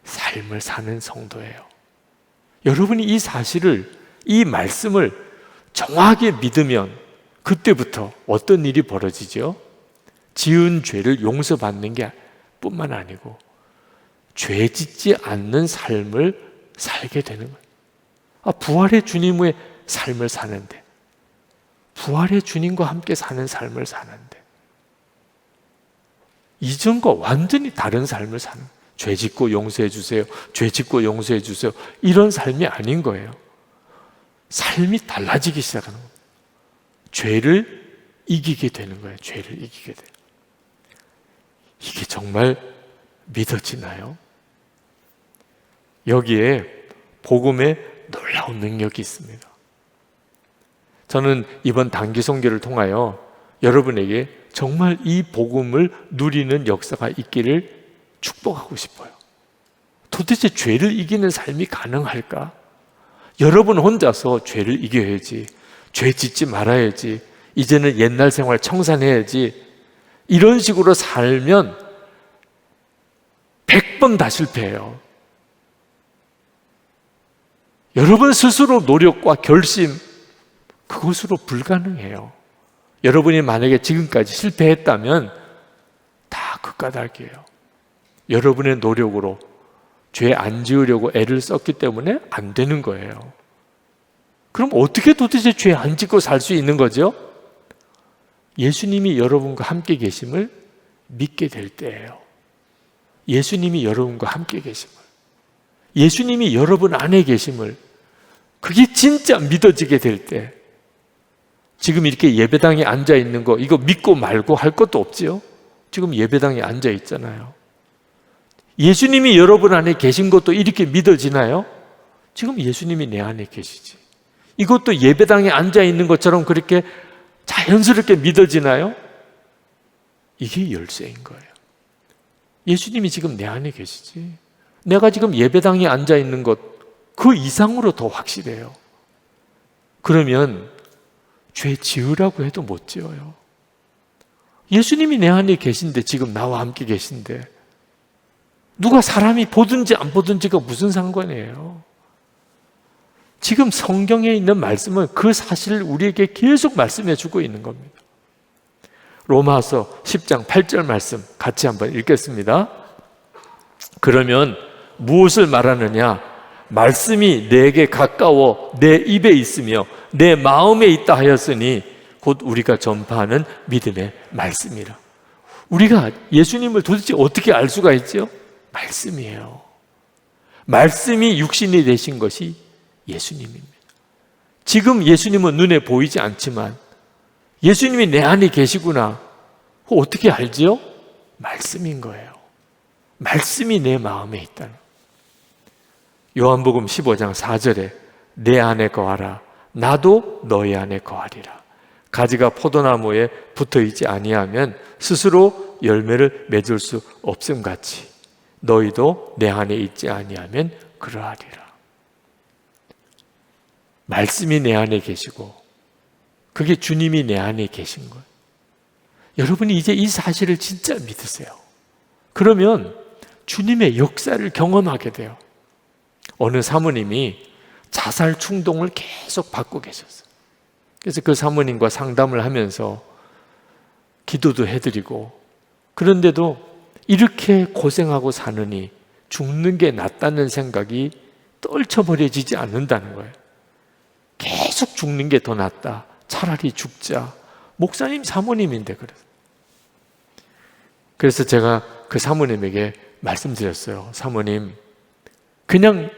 삶을 사는 성도예요. 여러분이 이 사실을, 이 말씀을 정확하게 믿으면 그때부터 어떤 일이 벌어지죠? 지은 죄를 용서받는 게 뿐만 아니고 죄 짓지 않는 삶을 살게 되는 거예요. 부활의 주님의 삶을 사는데, 부활의 주님과 함께 사는 삶을 사는데 이전과 완전히 다른 삶을 사는 거예요. 죄 짓고 용서해 주세요, 죄 짓고 용서해 주세요, 이런 삶이 아닌 거예요. 삶이 달라지기 시작하는 거예요. 죄를 이기게 되는 거예요. 죄를 이기게 돼요. 이게 정말 믿어지나요? 여기에 복음의 놀라운 능력이 있습니다. 저는 이번 단기 선교를 통하여 여러분에게 정말 이 복음을 누리는 역사가 있기를 축복하고 싶어요. 도대체 죄를 이기는 삶이 가능할까? 여러분 혼자서 죄를 이겨야지, 죄 짓지 말아야지, 이제는 옛날 생활 청산해야지, 이런 식으로 살면 100번 다 실패해요. 여러분 스스로 노력과 결심, 그것으로 불가능해요. 여러분이 만약에 지금까지 실패했다면 다 그 까닭이에요. 여러분의 노력으로 죄 안 지으려고 애를 썼기 때문에 안 되는 거예요. 그럼 어떻게 도대체 죄 안 짓고 살 수 있는 거죠? 예수님이 여러분과 함께 계심을 믿게 될 때예요. 예수님이 여러분과 함께 계심을, 예수님이 여러분 안에 계심을, 그게 진짜 믿어지게 될 때, 지금 이렇게 예배당에 앉아 있는 거 이거 믿고 말고 할 것도 없지요? 지금 예배당에 앉아 있잖아요. 예수님이 여러분 안에 계신 것도 이렇게 믿어지나요? 지금 예수님이 내 안에 계시지. 이것도 예배당에 앉아 있는 것처럼 그렇게 자연스럽게 믿어지나요? 이게 열쇠인 거예요. 예수님이 지금 내 안에 계시지. 내가 지금 예배당에 앉아 있는 것, 그 이상으로 더 확실해요. 그러면 죄 지으라고 해도 못 지어요. 예수님이 내 안에 계신데, 지금 나와 함께 계신데 누가 사람이 보든지 안 보든지가 무슨 상관이에요? 지금 성경에 있는 말씀은 그 사실을 우리에게 계속 말씀해 주고 있는 겁니다. 로마서 10장 8절 말씀 같이 한번 읽겠습니다. 그러면 무엇을 말하느냐? 말씀이 내게 가까워 내 입에 있으며 내 마음에 있다 하였으니 곧 우리가 전파하는 믿음의 말씀이라. 우리가 예수님을 도대체 어떻게 알 수가 있죠? 말씀이에요. 말씀이 육신이 되신 것이 예수님입니다. 지금 예수님은 눈에 보이지 않지만 예수님이 내 안에 계시구나. 어떻게 알지요? 말씀인 거예요. 말씀이 내 마음에 있다는. 요한복음 15장 4절에 내 안에 거하라. 나도 너희 안에 거하리라. 가지가 포도나무에 붙어있지 아니하면 스스로 열매를 맺을 수 없음같이 너희도 내 안에 있지 아니하면 그러하리라. 말씀이 내 안에 계시고 그게 주님이 내 안에 계신 거예요. 여러분이 이제 이 사실을 진짜 믿으세요. 그러면 주님의 역사를 경험하게 돼요. 어느 사모님이 자살 충동을 계속 받고 계셨어요. 그래서 그 사모님과 상담을 하면서 기도도 해드리고, 그런데도 이렇게 고생하고 사느니 죽는 게 낫다는 생각이 떨쳐버려지지 않는다는 거예요. 계속 죽는 게 더 낫다. 차라리 죽자. 목사님, 사모님인데 그래서 제가 그 사모님에게 말씀드렸어요. 사모님, 그냥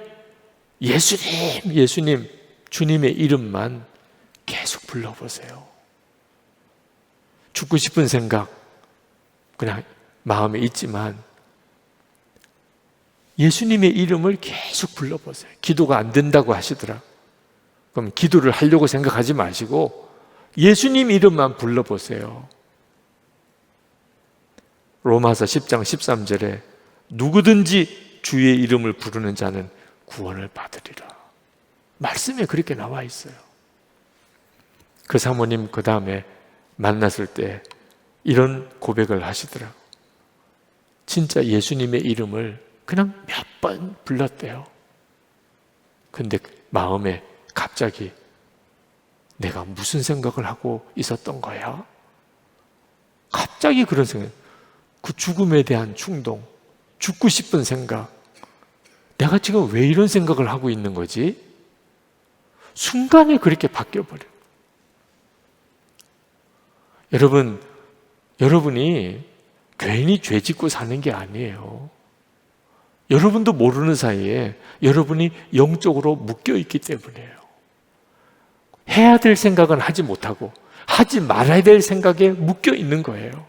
예수님, 주님의 이름만 계속 불러보세요. 죽고 싶은 생각 그냥 마음에 있지만 예수님의 이름을 계속 불러보세요. 기도가 안 된다고 하시더라. 그럼 기도를 하려고 생각하지 마시고 예수님 이름만 불러보세요. 로마서 10장 13절에 누구든지 주의 이름을 부르는 자는 구원을 받으리라. 말씀에 그렇게 나와 있어요. 그 사모님 그 다음에 만났을 때 이런 고백을 하시더라고요. 진짜 예수님의 이름을 그냥 몇 번 불렀대요. 근데 마음에 갑자기 내가 무슨 생각을 하고 있었던 거야? 갑자기 그런 생각, 그 죽음에 대한 충동, 죽고 싶은 생각, 내가 지금 왜 이런 생각을 하고 있는 거지? 순간에 그렇게 바뀌어버려요. 여러분이 괜히 죄 짓고 사는 게 아니에요. 여러분도 모르는 사이에 여러분이 영적으로 묶여있기 때문이에요. 해야 될 생각은 하지 못하고 하지 말아야 될 생각에 묶여있는 거예요.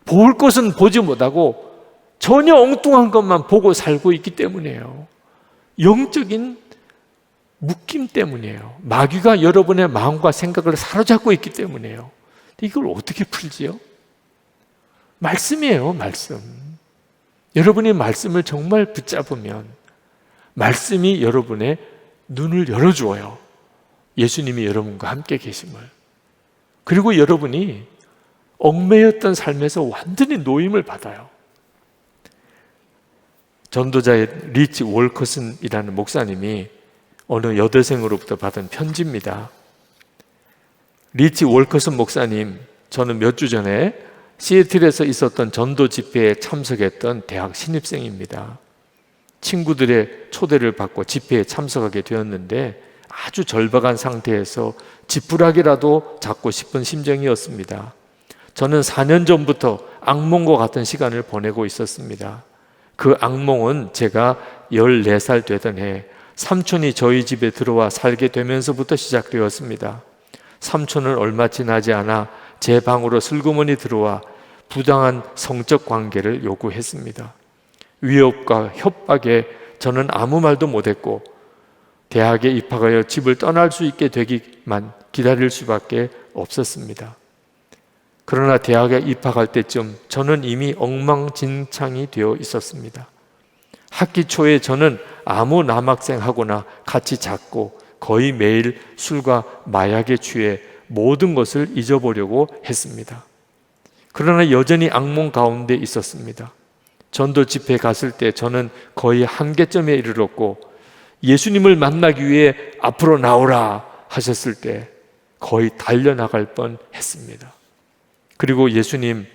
볼 것은 보지 못하고 전혀 엉뚱한 것만 보고 살고 있기 때문이에요. 영적인 묶임 때문이에요. 마귀가 여러분의 마음과 생각을 사로잡고 있기 때문이에요. 이걸 어떻게 풀지요? 말씀이에요, 말씀. 여러분이 말씀을 정말 붙잡으면 말씀이 여러분의 눈을 열어주어요. 예수님이 여러분과 함께 계심을. 그리고 여러분이 얽매였던 삶에서 완전히 노임을 받아요. 전도자의 리치 월커슨이라는 목사님이 어느 여대생으로부터 받은 편지입니다. 리치 월커슨 목사님, 저는 몇 주 전에 시애틀에서 있었던 전도 집회에 참석했던 대학 신입생입니다. 친구들의 초대를 받고 집회에 참석하게 되었는데 아주 절박한 상태에서 지푸라기라도 잡고 싶은 심정이었습니다. 저는 4년 전부터 악몽과 같은 시간을 보내고 있었습니다. 그 악몽은 제가 14살 되던 해 삼촌이 저희 집에 들어와 살게 되면서부터 시작되었습니다. 삼촌은 얼마 지나지 않아 제 방으로 슬그머니 들어와 부당한 성적 관계를 요구했습니다. 위협과 협박에 저는 아무 말도 못했고 대학에 입학하여 집을 떠날 수 있게 되기만 기다릴 수밖에 없었습니다. 그러나 대학에 입학할 때쯤 저는 이미 엉망진창이 되어 있었습니다. 학기 초에 저는 아무 남학생하고나 같이 잤고 거의 매일 술과 마약에 취해 모든 것을 잊어보려고 했습니다. 그러나 여전히 악몽 가운데 있었습니다. 전도 집회에 갔을 때 저는 거의 한계점에 이르렀고 예수님을 만나기 위해 앞으로 나오라 하셨을 때 거의 달려나갈 뻔했습니다. 그리고 예수님,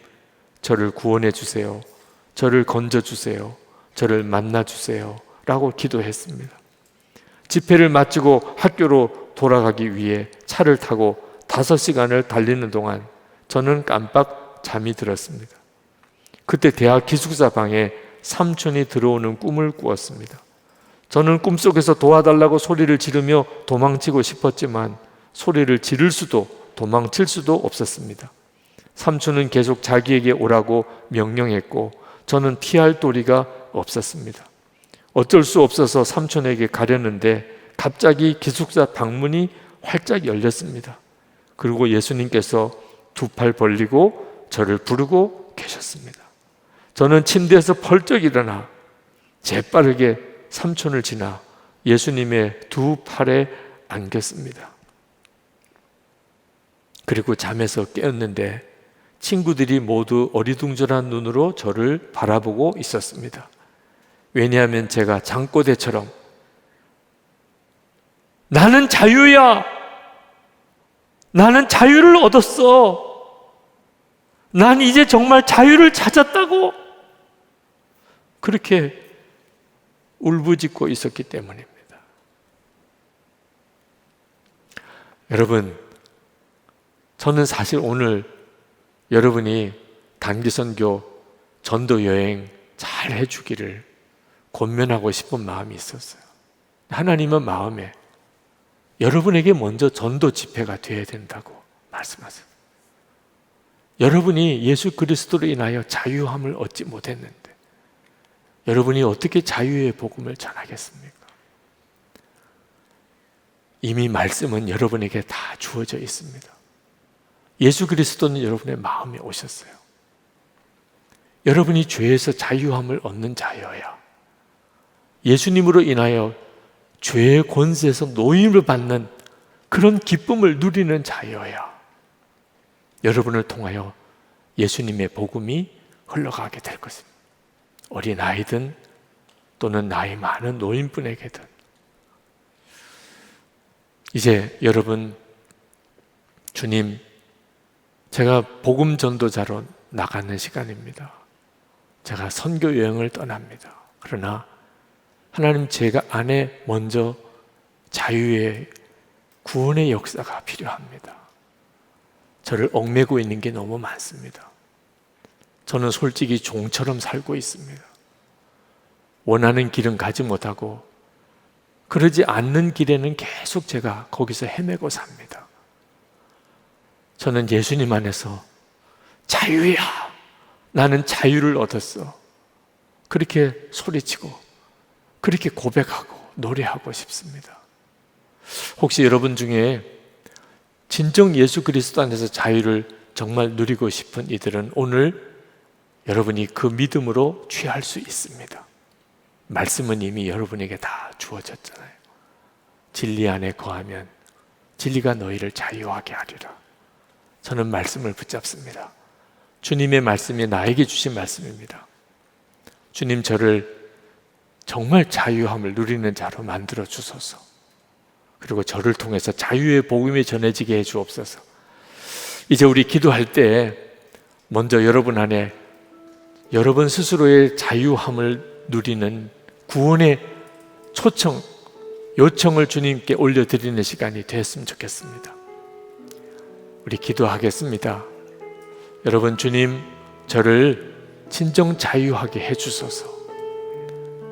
저를 구원해 주세요. 저를 건져 주세요. 저를 만나 주세요. 라고 기도했습니다. 집회를 마치고 학교로 돌아가기 위해 차를 타고 5시간을 달리는 동안 저는 깜빡 잠이 들었습니다. 그때 대학 기숙사 방에 삼촌이 들어오는 꿈을 꾸었습니다. 저는 꿈속에서 도와달라고 소리를 지르며 도망치고 싶었지만 소리를 지를 수도 도망칠 수도 없었습니다. 삼촌은 계속 자기에게 오라고 명령했고 저는 피할 도리가 없었습니다. 어쩔 수 없어서 삼촌에게 가려는데 갑자기 기숙사 방문이 활짝 열렸습니다. 그리고 예수님께서 두 팔 벌리고 저를 부르고 계셨습니다. 저는 침대에서 펄쩍 일어나 재빠르게 삼촌을 지나 예수님의 두 팔에 안겼습니다. 그리고 잠에서 깨었는데 친구들이 모두 어리둥절한 눈으로 저를 바라보고 있었습니다. 왜냐하면 제가 장꼬대처럼 나는 자유야! 나는 자유를 얻었어! 난 이제 정말 자유를 찾았다고 그렇게 울부짖고 있었기 때문입니다. 여러분, 저는 사실 오늘 여러분이 단기선교 전도여행 잘 해주기를 권면하고 싶은 마음이 있었어요. 하나님은 마음에 여러분에게 먼저 전도 집회가 되어야 된다고 말씀하세요. 여러분이 예수 그리스도로 인하여 자유함을 얻지 못했는데 여러분이 어떻게 자유의 복음을 전하겠습니까? 이미 말씀은 여러분에게 다 주어져 있습니다. 예수 그리스도는 여러분의 마음에 오셨어요. 여러분이 죄에서 자유함을 얻는 자여야 예수님으로 인하여 죄의 권세에서 노임을 받는 그런 기쁨을 누리는 자여야 여러분을 통하여 예수님의 복음이 흘러가게 될 것입니다. 어린아이든 또는 나이 많은 노인분에게든. 이제 여러분, 주님, 제가 복음 전도자로 나가는 시간입니다. 제가 선교 여행을 떠납니다. 그러나 하나님, 제가 안에 먼저 자유의 구원의 역사가 필요합니다. 저를 얽매고 있는 게 너무 많습니다. 저는 솔직히 종처럼 살고 있습니다. 원하는 길은 가지 못하고 그러지 않는 길에는 계속 제가 거기서 헤매고 삽니다. 저는 예수님 안에서 자유야! 나는 자유를 얻었어. 그렇게 소리치고 그렇게 고백하고 노래하고 싶습니다. 혹시 여러분 중에 진정 예수 그리스도 안에서 자유를 정말 누리고 싶은 이들은 오늘 여러분이 그 믿음으로 취할 수 있습니다. 말씀은 이미 여러분에게 다 주어졌잖아요. 진리 안에 거하면 진리가 너희를 자유하게 하리라. 저는 말씀을 붙잡습니다. 주님의 말씀이 나에게 주신 말씀입니다. 주님, 저를 정말 자유함을 누리는 자로 만들어 주소서. 그리고 저를 통해서 자유의 복음이 전해지게 해 주옵소서. 이제 우리 기도할 때 먼저 여러분 안에 여러분 스스로의 자유함을 누리는 구원의 초청, 요청을 주님께 올려드리는 시간이 됐으면 좋겠습니다. 우리 기도하겠습니다. 여러분, 주님, 저를 진정 자유하게 해주소서.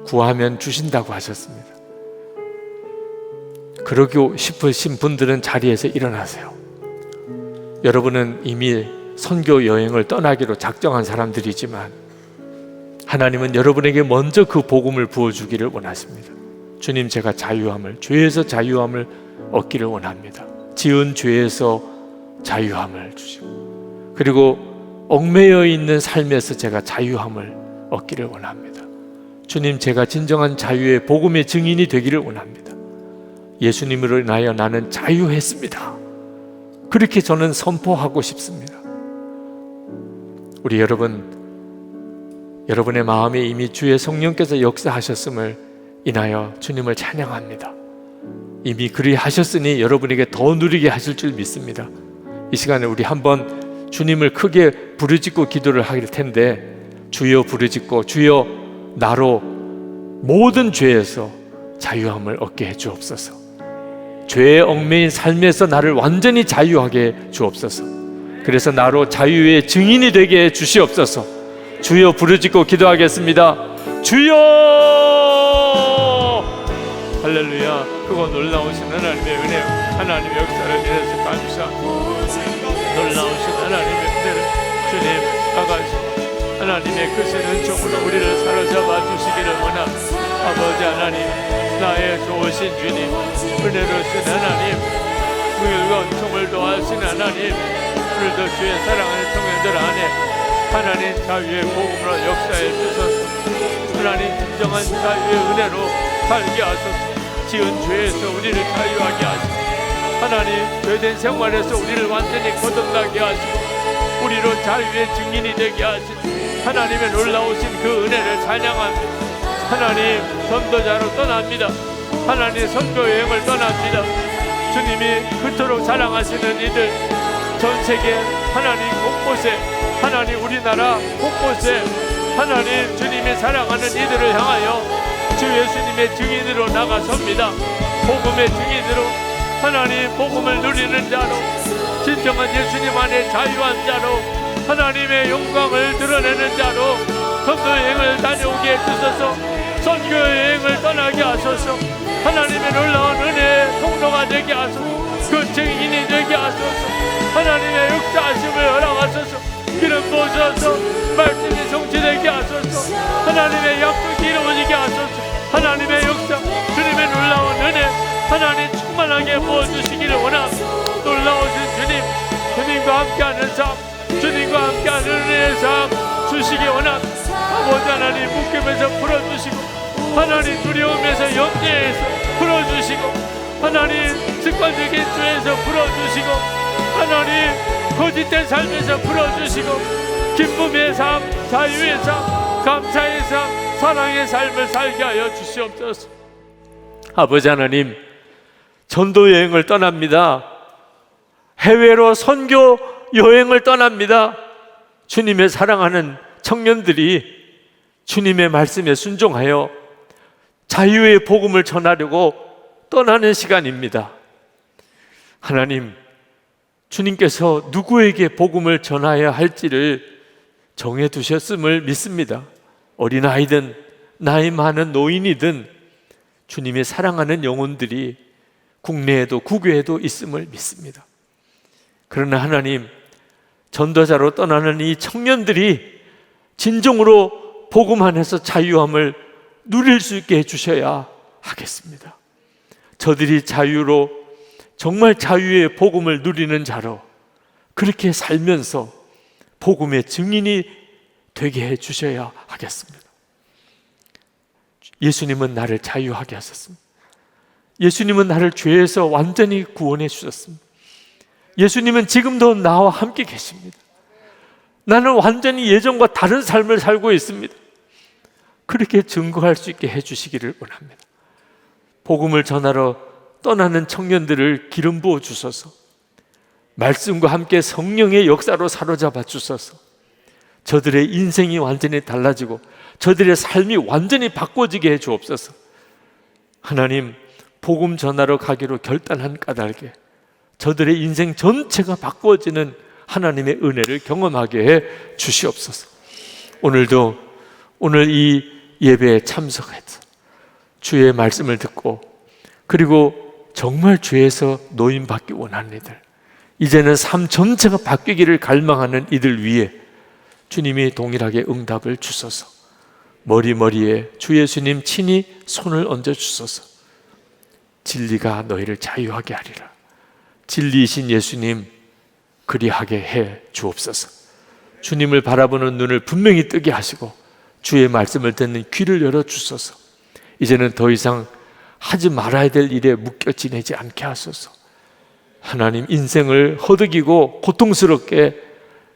구하면 주신다고 하셨습니다. 그러고 싶으신 분들은 자리에서 일어나세요. 여러분은 이미 선교 여행을 떠나기로 작정한 사람들이지만 하나님은 여러분에게 먼저 그 복음을 부어주기를 원하십니다. 주님, 제가 자유함을, 죄에서 자유함을 얻기를 원합니다. 지은 죄에서 자유함을 주시고, 그리고 얽매여 있는 삶에서 제가 자유함을 얻기를 원합니다. 주님, 제가 진정한 자유의 복음의 증인이 되기를 원합니다. 예수님으로 인하여 나는 자유했습니다. 그렇게 저는 선포하고 싶습니다. 우리 여러분의 마음에 이미 주의 성령께서 역사하셨음을 인하여 주님을 찬양합니다. 이미 그리하셨으니 여러분에게 더 누리게 하실 줄 믿습니다. 이 시간에 우리 한번 주님을 크게 부르짖고 기도를 할 텐데, 주여 부르짖고 주여 나로 모든 죄에서 자유함을 얻게 해 주옵소서. 죄의 얽매인 삶에서 나를 완전히 자유하게 해 주옵소서. 그래서 나로 자유의 증인이 되게 해 주시옵소서. 주여 부르짖고 기도하겠습니다. 주여! 할렐루야. 그거 놀라우신 하나님의 은혜, 하나님의 역사를 인해서 감사합니다. 놀라우신 하나님의 은혜를 주님 아가씨 하나님의 크신 은총으로 우리를 사로잡아 주시기를 원합니다. 아버지 하나님, 나의 좋으신 주님, 은혜로우신 하나님, 무일과 은총을 도하신 하나님, 오늘도 주의 사랑하는 청년들 안에 하나님 자유의 복음으로 역사해 주소서. 하나님 진정한 자유의 은혜로 살게 하소서. 지은 죄에서 우리를 자유하게 하시고, 하나님 죄된 생활에서 우리를 완전히 거듭나게 하시고, 우리로 자유의 증인이 되게 하시고, 하나님의 놀라우신 그 은혜를 찬양합니다. 하나님 전도자로 떠납니다. 하나님 선교 여행을 떠납니다. 주님이 그토록 사랑하시는 이들 전 세계 하나님 곳곳에 하나님 우리나라 곳곳에 하나님 주님이 사랑하는 이들을 향하여 주 예수님의 증인으로 나가섭니다. 복음의 증인으로 하나님 복음을 누리는 자로 진정한 예수님 안에 자유한 자로 하나님의 영광을 드러내는 자로 선교 여행을 다녀오게 해주소서. 선교 여행을 떠나게 하소서. 하나님의 놀라운 은혜의 통로가 되게 하소서. 그 증인이 되게 하소서. 하나님의 역사하심을 허락하소서. 기름 부으셔서 말씀이 성취되게 하소서. 하나님의 약속이 이루어지게 하소서. 하나님의 역사, 주님의 놀라운 은혜 하나님 충만하게 부어주시기를 원합니다. 놀라우신 주님, 주님과 함께하는 삶, 주님과 함께하는 은혜의 삶 주시기 원합니다. 아버지 하나님 묶임에서 풀어주시고 하나님 두려움에서 염려에서 풀어주시고 하나님 습관적인 죄에서 풀어주시고 하나님 거짓된 삶에서 풀어주시고 기쁨의 삶, 자유의 삶, 감사의 삶, 사랑의 삶을 살게 하여 주시옵소서. 아버지 하나님, 전도 여행을 떠납니다. 해외로 선교 여행을 떠납니다. 주님의 사랑하는 청년들이 주님의 말씀에 순종하여 자유의 복음을 전하려고 떠나는 시간입니다. 하나님, 주님께서 누구에게 복음을 전하여야 할지를 정해두셨음을 믿습니다. 어린아이든 나이 많은 노인이든 주님의 사랑하는 영혼들이 국내에도 국외에도 있음을 믿습니다. 그러나 하나님, 전도자로 떠나는 이 청년들이 진정으로 복음 안에서 자유함을 누릴 수 있게 해주셔야 하겠습니다. 저들이 자유로 정말 자유의 복음을 누리는 자로 그렇게 살면서 복음의 증인이 되게 해주셔야 하겠습니다. 예수님은 나를 자유하게 하셨습니다. 예수님은 나를 죄에서 완전히 구원해 주셨습니다. 예수님은 지금도 나와 함께 계십니다. 나는 완전히 예전과 다른 삶을 살고 있습니다. 그렇게 증거할 수 있게 해주시기를 원합니다. 복음을 전하러 떠나는 청년들을 기름 부어 주소서. 말씀과 함께 성령의 역사로 사로잡아 주소서. 저들의 인생이 완전히 달라지고 저들의 삶이 완전히 바꿔지게 해 주옵소서. 하나님, 복음 전하러 가기로 결단한 까닭에 저들의 인생 전체가 바꿔지는 하나님의 은혜를 경험하게 해 주시옵소서. 오늘 이 예배에 참석해서 주의 말씀을 듣고 그리고 정말 죄에서 노임받기 원하는 이들, 이제는 삶 전체가 바뀌기를 갈망하는 이들 위해 주님이 동일하게 응답을 주소서. 머리에 주 예수님 친히 손을 얹어 주소서. 진리가 너희를 자유하게 하리라. 진리이신 예수님, 그리하게 해 주옵소서. 주님을 바라보는 눈을 분명히 뜨게 하시고 주의 말씀을 듣는 귀를 열어 주소서. 이제는 더 이상 하지 말아야 될 일에 묶여 지내지 않게 하소서. 하나님, 인생을 허덕이고 고통스럽게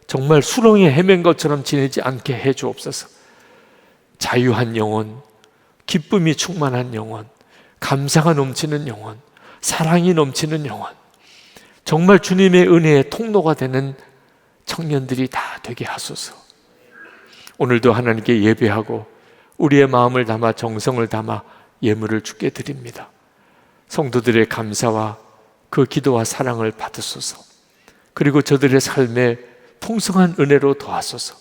정말 수렁에 헤맨 것처럼 지내지 않게 해 주옵소서. 자유한 영혼, 기쁨이 충만한 영혼, 감사가 넘치는 영혼, 사랑이 넘치는 영혼, 정말 주님의 은혜의 통로가 되는 청년들이 다 되게 하소서. 오늘도 하나님께 예배하고 우리의 마음을 담아 정성을 담아 예물을 주께 드립니다. 성도들의 감사와 그 기도와 사랑을 받으소서. 그리고 저들의 삶에 풍성한 은혜로 더하소서.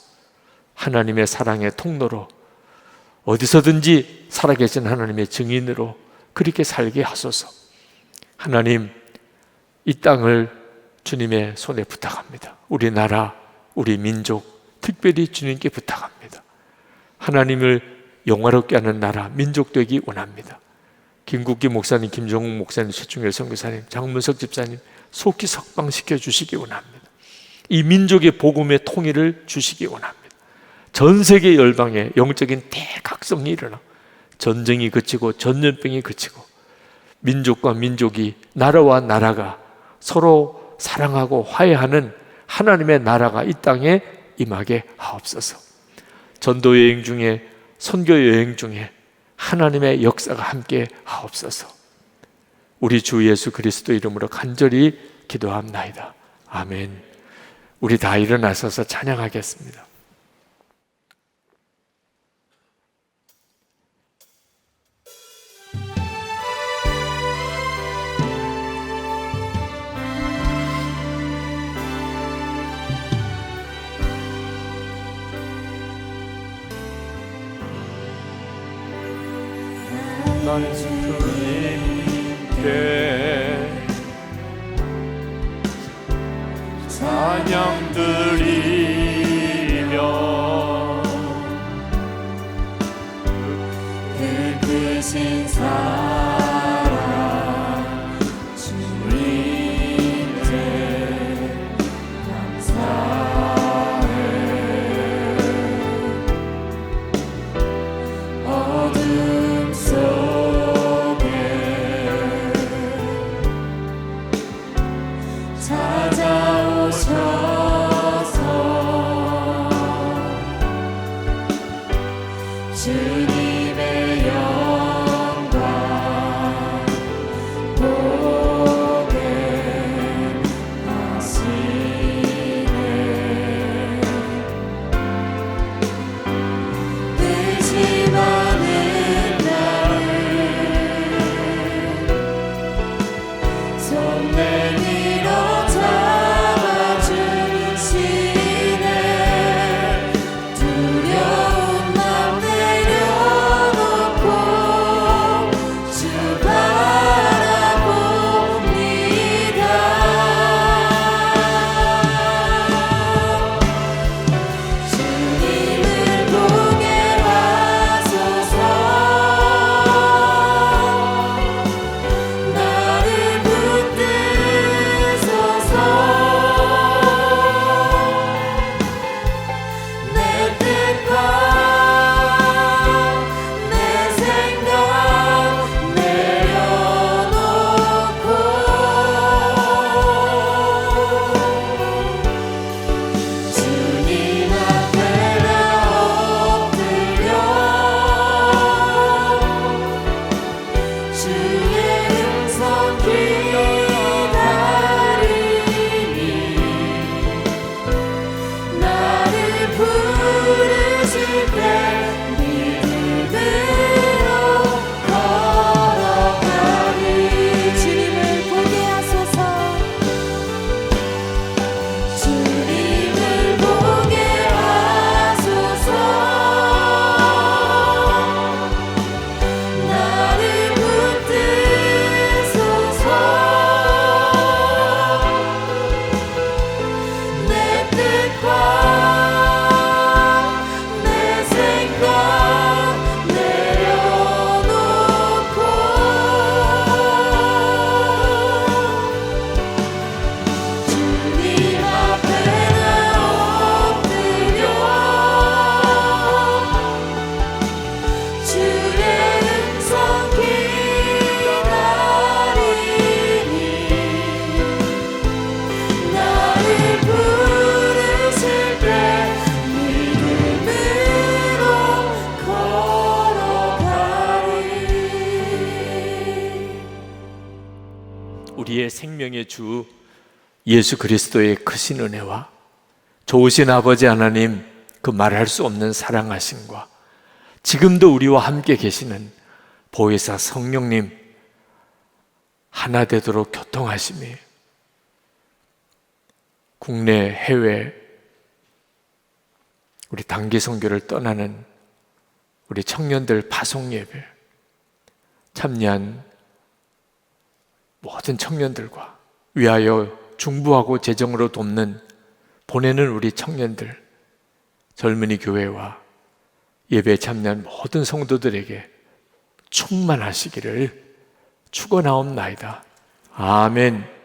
하나님의 사랑의 통로로 어디서든지 살아계신 하나님의 증인으로 그렇게 살게 하소서. 하나님, 이 땅을 주님의 손에 부탁합니다. 우리 나라, 우리 민족, 특별히 주님께 부탁합니다. 하나님을 영화롭게 하는 나라, 민족 되기 원합니다. 김국기 목사님, 김종국 목사님, 최충일 선교사님, 장문석 집사님 속히 석방시켜 주시기 원합니다. 이 민족의 복음의 통일을 주시기 원합니다. 전 세계 열방에 영적인 대각성이 일어나 전쟁이 그치고 전염병이 그치고 민족과 민족이, 나라와 나라가 서로 사랑하고 화해하는 하나님의 나라가 이 땅에 임하게 하옵소서. 전도 여행 중에, 선교 여행 중에 하나님의 역사가 함께 하옵소서. 우리 주 예수 그리스도 이름으로 간절히 기도합나이다. 아멘. 우리 다 일어나서서 찬양하겠습니다. 나는 주님께 찬양 드리며 그 크신 사랑 주님께 감사해. 어둠 속에 찾아오셔서 주님의 영광 보게 하시네. 의심하는 나를 손 내밀어 잡아주시네. 두려운 맘 내려놓고 주 바라봅니다. 주님을 보게 하소서. 나를 붙드소서. 내 뜻과 내 생각 내려놓고 주님 앞에 나 엎드려 주의 음성 기다리니 나를 부르실 때 믿음으로 걸어가리. 주님을 보게 하소서. 주님을 보게 하소서. 나를 붙드소서. 내 뜻과 내 생각 내려놓고 주님 앞에 나 엎드려 주의 음성 기다리니 나를 부르실 때 믿음으로 걸어가리. 우리의 생명의 주 예수 그리스도의 크신 은혜와 좋으신 아버지 하나님 그 말할 수 없는 사랑하심과 지금도 우리와 함께 계시는 보혜사 성령님 하나 되도록 교통하심이 국내 해외 우리 단기 선교를 떠나는 우리 청년들 파송 예배 참여한 모든 청년들과 위하여 중부하고 재정으로 돕는 보내는 우리 청년들 젊은이 교회와 예배에 참여한 모든 성도들에게 충만하시기를 축원하옵나이다. 아멘.